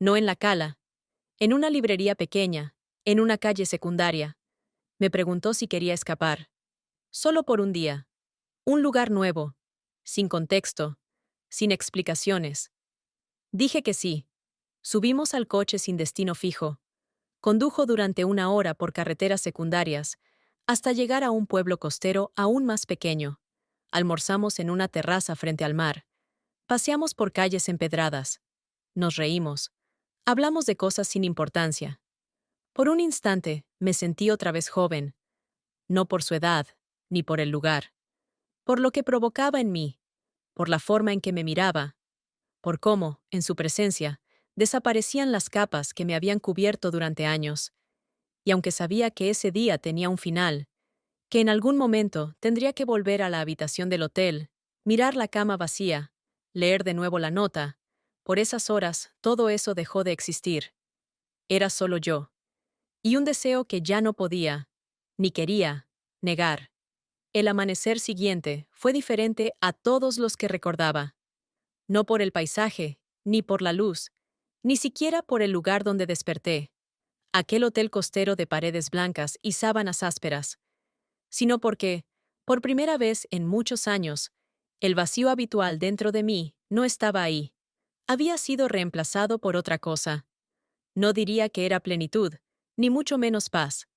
No en la cala, en una librería pequeña, en una calle secundaria. Me preguntó si quería escapar. Solo por un día. Un lugar nuevo. Sin contexto. Sin explicaciones. Dije que sí. Subimos al coche sin destino fijo. Condujo durante una hora por carreteras secundarias, hasta llegar a un pueblo costero aún más pequeño. Almorzamos en una terraza frente al mar. Paseamos por calles empedradas. Nos reímos. Hablamos de cosas sin importancia. Por un instante, me sentí otra vez joven. No por su edad, ni por el lugar. Por lo que provocaba en mí. Por la forma en que me miraba. Por cómo, en su presencia, desaparecían las capas que me habían cubierto durante años. Y aunque sabía que ese día tenía un final, que en algún momento tendría que volver a la habitación del hotel, mirar la cama vacía, leer de nuevo la nota, por esas horas todo eso dejó de existir. Era solo yo. Y un deseo que ya no podía, ni quería, negar. El amanecer siguiente fue diferente a todos los que recordaba. No por el paisaje, ni por la luz, ni siquiera por el lugar donde desperté, aquel hotel costero de paredes blancas y sábanas ásperas, sino porque, por primera vez en muchos años, el vacío habitual dentro de mí no estaba ahí. Había sido reemplazado por otra cosa. No diría que era plenitud, ni mucho menos paz.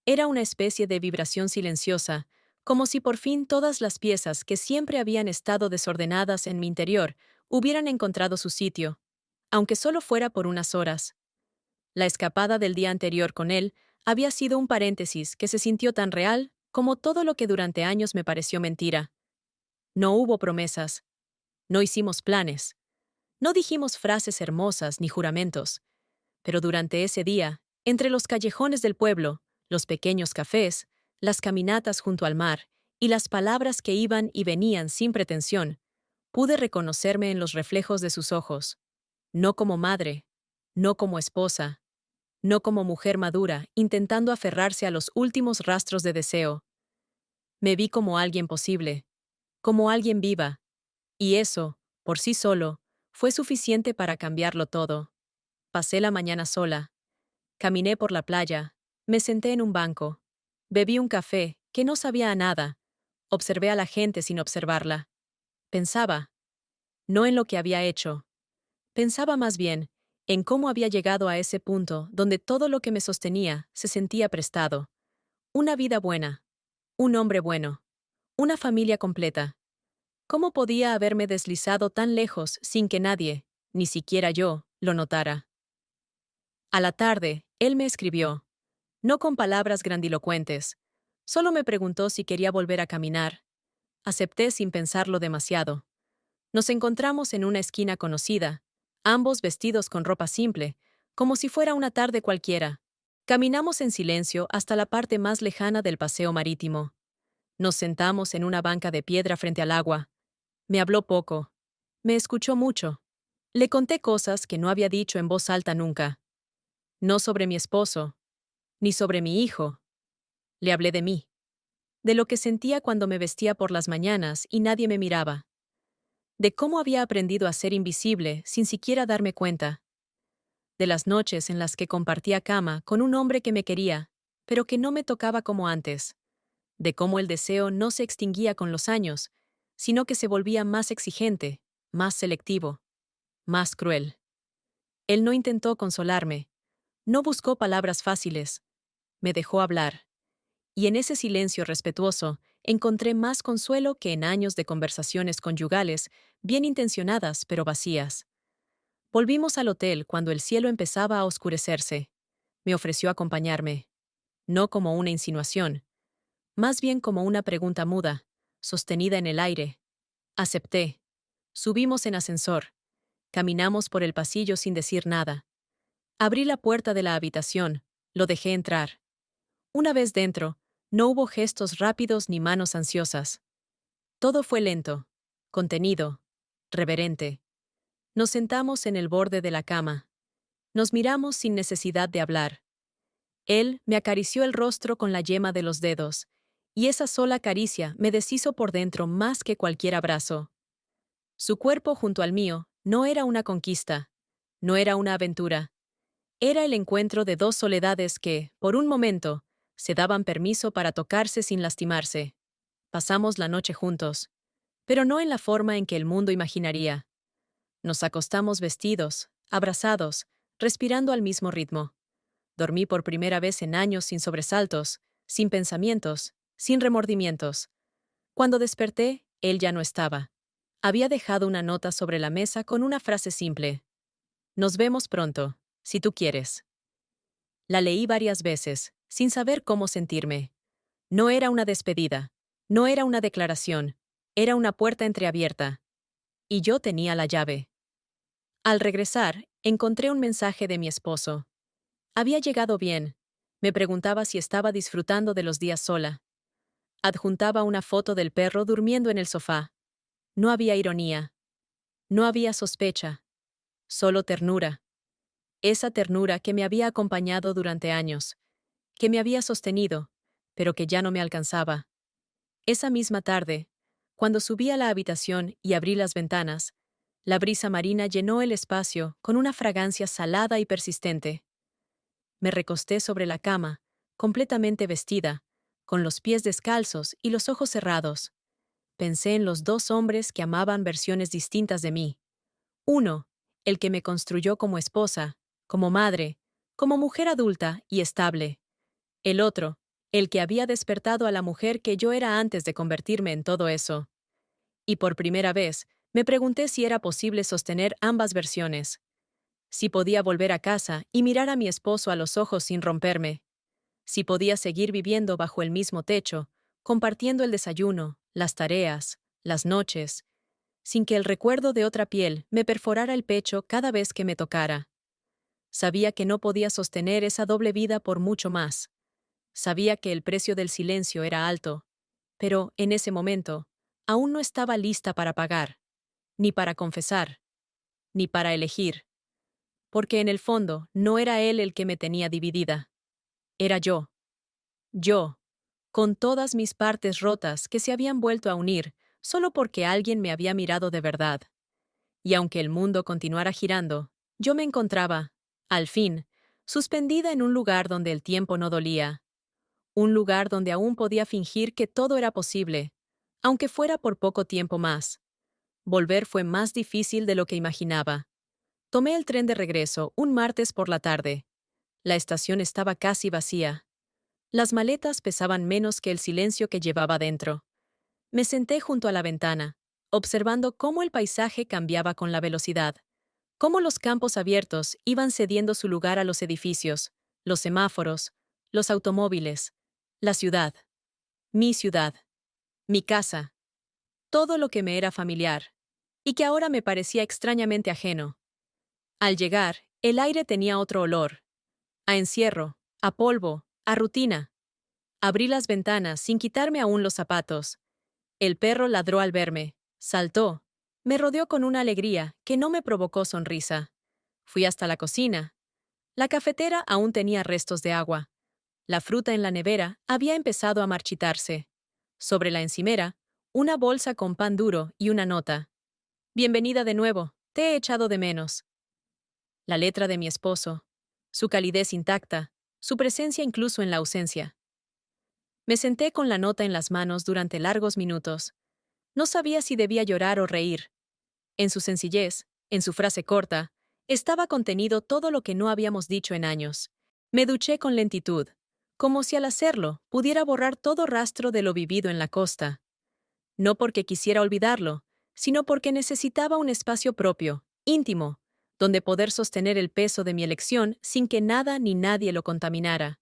Era una especie de vibración silenciosa, como si por fin todas las piezas que siempre habían estado desordenadas en mi interior hubieran encontrado su sitio, aunque solo fuera por unas horas. La escapada del día anterior con él había sido un paréntesis que se sintió tan real como todo lo que durante años me pareció mentira. No hubo promesas, no hicimos planes, no dijimos frases hermosas ni juramentos, pero durante ese día, entre los callejones del pueblo, los pequeños cafés, las caminatas junto al mar y las palabras que iban y venían sin pretensión, pude reconocerme en los reflejos de sus ojos, no como madre, no como esposa, no como mujer madura intentando aferrarse a los últimos rastros de deseo. Me vi como alguien posible, como alguien viva, y eso, por sí solo, fue suficiente para cambiarlo todo. Pasé la mañana sola. Caminé por la playa, me senté en un banco, bebí un café que no sabía a nada, observé a la gente sin observarla. Pensaba, no en lo que había hecho, pensaba más bien en cómo había llegado a ese punto donde todo lo que me sostenía se sentía prestado. Una vida buena, un hombre bueno, una familia completa. ¿Cómo podía haberme deslizado tan lejos sin que nadie, ni siquiera yo, lo notara? A la tarde, él me escribió. No con palabras grandilocuentes. Solo me preguntó si quería volver a caminar. Acepté sin pensarlo demasiado. Nos encontramos en una esquina conocida, ambos vestidos con ropa simple, como si fuera una tarde cualquiera. Caminamos en silencio hasta la parte más lejana del paseo marítimo. Nos sentamos en una banca de piedra frente al agua. Me habló poco. Me escuchó mucho. Le conté cosas que no había dicho en voz alta nunca. No sobre mi esposo, ni sobre mi hijo. Le hablé de mí, de lo que sentía cuando me vestía por las mañanas y nadie me miraba, de cómo había aprendido a ser invisible sin siquiera darme cuenta, de las noches en las que compartía cama con un hombre que me quería, pero que no me tocaba como antes, de cómo el deseo no se extinguía con los años, sino que se volvía más exigente, más selectivo, más cruel. Él no intentó consolarme, no buscó palabras fáciles, me dejó hablar. Y en ese silencio respetuoso encontré más consuelo que en años de conversaciones conyugales, bien intencionadas pero vacías. Volvimos al hotel cuando el cielo empezaba a oscurecerse. Me ofreció acompañarme, no como una insinuación, más bien como una pregunta muda, sostenida en el aire. Acepté. Subimos en ascensor. Caminamos por el pasillo sin decir nada. Abrí la puerta de la habitación, lo dejé entrar. Una vez dentro, no hubo gestos rápidos ni manos ansiosas. Todo fue lento, contenido, reverente. Nos sentamos en el borde de la cama. Nos miramos sin necesidad de hablar. Él me acarició el rostro con la yema de los dedos, y esa sola caricia me deshizo por dentro más que cualquier abrazo. Su cuerpo junto al mío no era una conquista, No era una aventura. Era el encuentro de dos soledades que, por un momento, se daban permiso para tocarse sin lastimarse. Pasamos la noche juntos, pero no en la forma en que el mundo imaginaría. Nos acostamos vestidos, abrazados, respirando al mismo ritmo. Dormí por primera vez en años sin sobresaltos, sin pensamientos, sin remordimientos. Cuando desperté, él ya no estaba. Había dejado una nota sobre la mesa con una frase simple. Nos vemos pronto, si tú quieres. La leí varias veces, sin saber cómo sentirme. No era una despedida, no era una declaración, era una puerta entreabierta. Y yo tenía la llave. Al regresar, encontré un mensaje de mi esposo. Había llegado bien. Me preguntaba si estaba disfrutando de los días sola. Adjuntaba una foto del perro durmiendo en el sofá. No había ironía. No había sospecha. Solo ternura. Esa ternura que me había acompañado durante años, que me había sostenido, pero que ya no me alcanzaba. Esa misma tarde, cuando subí a la habitación y abrí las ventanas, la brisa marina llenó el espacio con una fragancia salada y persistente. Me recosté sobre la cama, completamente vestida, con los pies descalzos y los ojos cerrados. Pensé en los dos hombres que amaban versiones distintas de mí. Uno, el que me construyó como esposa, como madre, como mujer adulta y estable. El otro, el que había despertado a la mujer que yo era antes de convertirme en todo eso. Y por primera vez, me pregunté si era posible sostener ambas versiones. Si podía volver a casa y mirar a mi esposo a los ojos sin romperme. Si podía seguir viviendo bajo el mismo techo, compartiendo el desayuno, las tareas, las noches, sin que el recuerdo de otra piel me perforara el pecho cada vez que me tocara. Sabía que no podía sostener esa doble vida por mucho más. Sabía que el precio del silencio era alto, pero, en ese momento, aún no estaba lista para pagar, ni para confesar, ni para elegir, porque en el fondo no era él el que me tenía dividida. Era yo, con todas mis partes rotas que se habían vuelto a unir solo porque alguien me había mirado de verdad. Y aunque el mundo continuara girando, yo me encontraba, al fin, suspendida en un lugar donde el tiempo no dolía, un lugar donde aún podía fingir que todo era posible, aunque fuera por poco tiempo más. Volver fue más difícil de lo que imaginaba. Tomé el tren de regreso un martes por la tarde. La estación estaba casi vacía. Las maletas pesaban menos que el silencio que llevaba dentro. Me senté junto a la ventana, observando cómo el paisaje cambiaba con la velocidad, cómo los campos abiertos iban cediendo su lugar a los edificios, los semáforos, los automóviles, la ciudad, mi casa, todo lo que me era familiar, y que ahora me parecía extrañamente ajeno. Al llegar, el aire tenía otro olor, a encierro, a polvo, a rutina. Abrí las ventanas sin quitarme aún los zapatos. El perro ladró al verme, saltó, me rodeó con una alegría que no me provocó sonrisa. Fui hasta la cocina. La cafetera aún tenía restos de agua. La fruta en la nevera había empezado a marchitarse. Sobre la encimera, una bolsa con pan duro y una nota. Bienvenida de nuevo, te he echado de menos. La letra de mi esposo, su calidez intacta, su presencia incluso en la ausencia. Me senté con la nota en las manos durante largos minutos. No sabía si debía llorar o reír. En su sencillez, en su frase corta, estaba contenido todo lo que no habíamos dicho en años. Me duché con lentitud, como si al hacerlo pudiera borrar todo rastro de lo vivido en la costa. No porque quisiera olvidarlo, sino porque necesitaba un espacio propio, íntimo, donde poder sostener el peso de mi elección sin que nada ni nadie lo contaminara.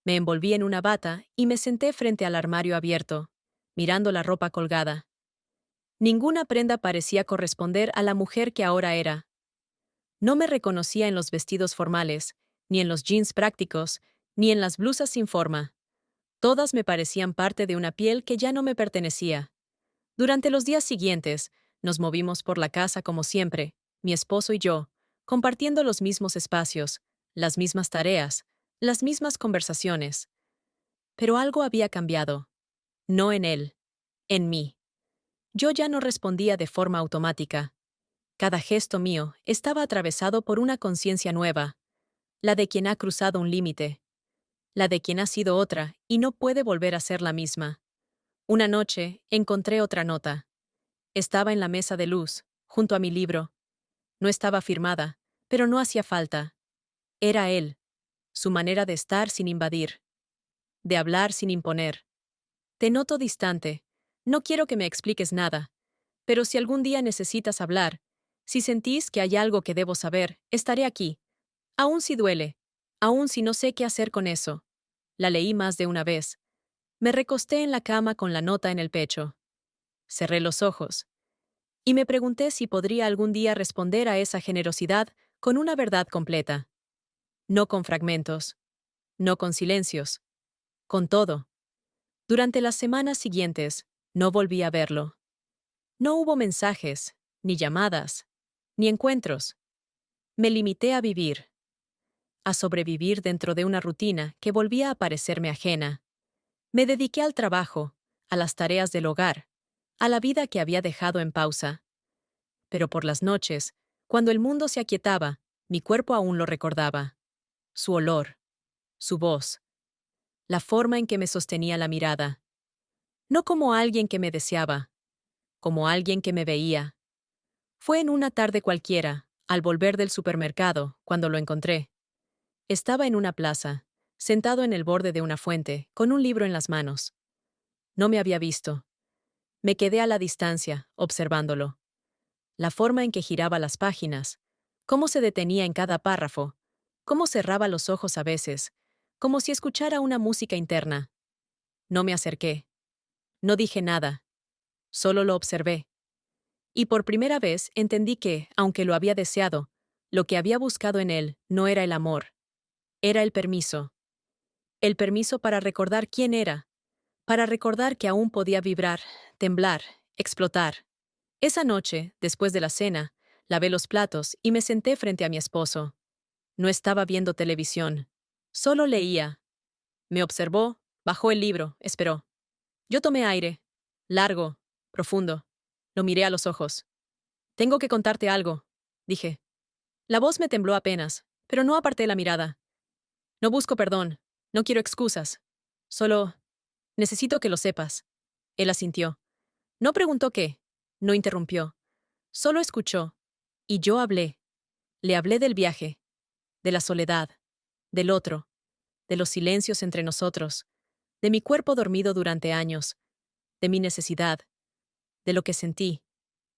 Me envolví en una bata y me senté frente al armario abierto, mirando la ropa colgada. Ninguna prenda parecía corresponder a la mujer que ahora era. No me reconocía en los vestidos formales, ni en los jeans prácticos, ni en las blusas sin forma. Todas me parecían parte de una piel que ya no me pertenecía. Durante los días siguientes, nos movimos por la casa como siempre, mi esposo y yo, compartiendo los mismos espacios, las mismas tareas, las mismas conversaciones. Pero algo había cambiado. No en él, en mí. Yo ya no respondía de forma automática. Cada gesto mío estaba atravesado por una conciencia nueva, la de quien ha cruzado un límite, la de quien ha sido otra y no puede volver a ser la misma. Una noche encontré otra nota. Estaba en la mesa de luz, junto a mi libro. No estaba firmada, pero no hacía falta. Era él, su manera de estar sin invadir, de hablar sin imponer. Te noto distante. No quiero que me expliques nada. Pero si algún día necesitas hablar, si sentís que hay algo que debo saber, estaré aquí. Aún si duele, aún si no sé qué hacer con eso. La leí más de una vez. Me recosté en la cama con la nota en el pecho. Cerré los ojos. Y me pregunté si podría algún día responder a esa generosidad con una verdad completa. No con fragmentos. No con silencios. Con todo. Durante las semanas siguientes, no volví a verlo. No hubo mensajes, ni llamadas, ni encuentros. Me limité a vivir, a sobrevivir dentro de una rutina que volvía a parecerme ajena. Me dediqué al trabajo, a las tareas del hogar, a la vida que había dejado en pausa. Pero por las noches, cuando el mundo se aquietaba, mi cuerpo aún lo recordaba. Su olor, su voz, la forma en que me sostenía la mirada. No como alguien que me deseaba, como alguien que me veía. Fue en una tarde cualquiera, al volver del supermercado, cuando lo encontré. Estaba en una plaza, sentado en el borde de una fuente, con un libro en las manos. No me había visto. Me quedé a la distancia, observándolo. La forma en que giraba las páginas, cómo se detenía en cada párrafo, cómo cerraba los ojos a veces, como si escuchara una música interna. No me acerqué. No dije nada. Solo lo observé. Y por primera vez entendí que, aunque lo había deseado, lo que había buscado en él no era el amor. Era el permiso. El permiso para recordar quién era, para recordar que aún podía vibrar, temblar, explotar. Esa noche, después de la cena, lavé los platos y me senté frente a mi esposo. No estaba viendo televisión. Solo leía. Me observó, bajó el libro, esperó. Yo tomé aire. Largo, profundo. Lo miré a los ojos. Tengo que contarte algo, dije. La voz me tembló apenas, pero no aparté la mirada. No busco perdón, no quiero excusas. Solo, necesito que lo sepas. Él asintió. No preguntó qué, no interrumpió. Solo escuchó. Y yo hablé. Le hablé del viaje, de la soledad, del otro, de los silencios entre nosotros, de mi cuerpo dormido durante años, de mi necesidad, de lo que sentí,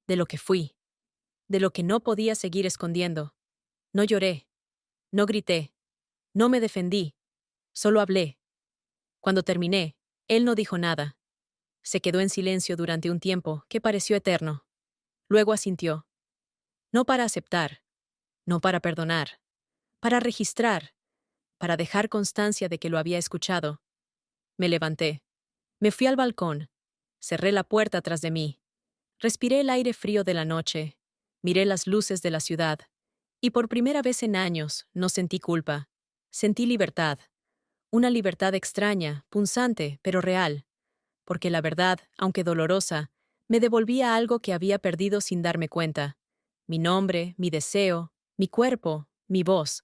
de lo que fui, de lo que no podía seguir escondiendo. No lloré, no grité, no me defendí, solo hablé. Cuando terminé, él no dijo nada. Se quedó en silencio durante un tiempo que pareció eterno. Luego asintió. No para aceptar, no para perdonar, para registrar, para dejar constancia de que lo había escuchado. Me levanté. Me fui al balcón. Cerré la puerta tras de mí. Respiré el aire frío de la noche. Miré las luces de la ciudad. Y por primera vez en años no sentí culpa. Sentí libertad. Una libertad extraña, punzante, pero real. Porque la verdad, aunque dolorosa, me devolvía algo que había perdido sin darme cuenta. Mi nombre, mi deseo, mi cuerpo, mi voz.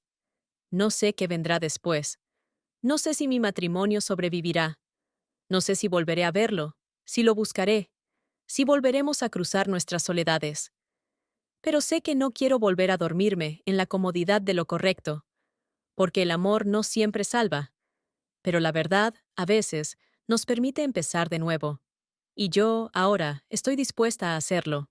No sé qué vendrá después. No sé si mi matrimonio sobrevivirá. No sé si volveré a verlo, si lo buscaré, si volveremos a cruzar nuestras soledades. Pero sé que no quiero volver a dormirme en la comodidad de lo correcto, porque el amor no siempre salva, pero la verdad, a veces, nos permite empezar de nuevo. Y yo, ahora, estoy dispuesta a hacerlo.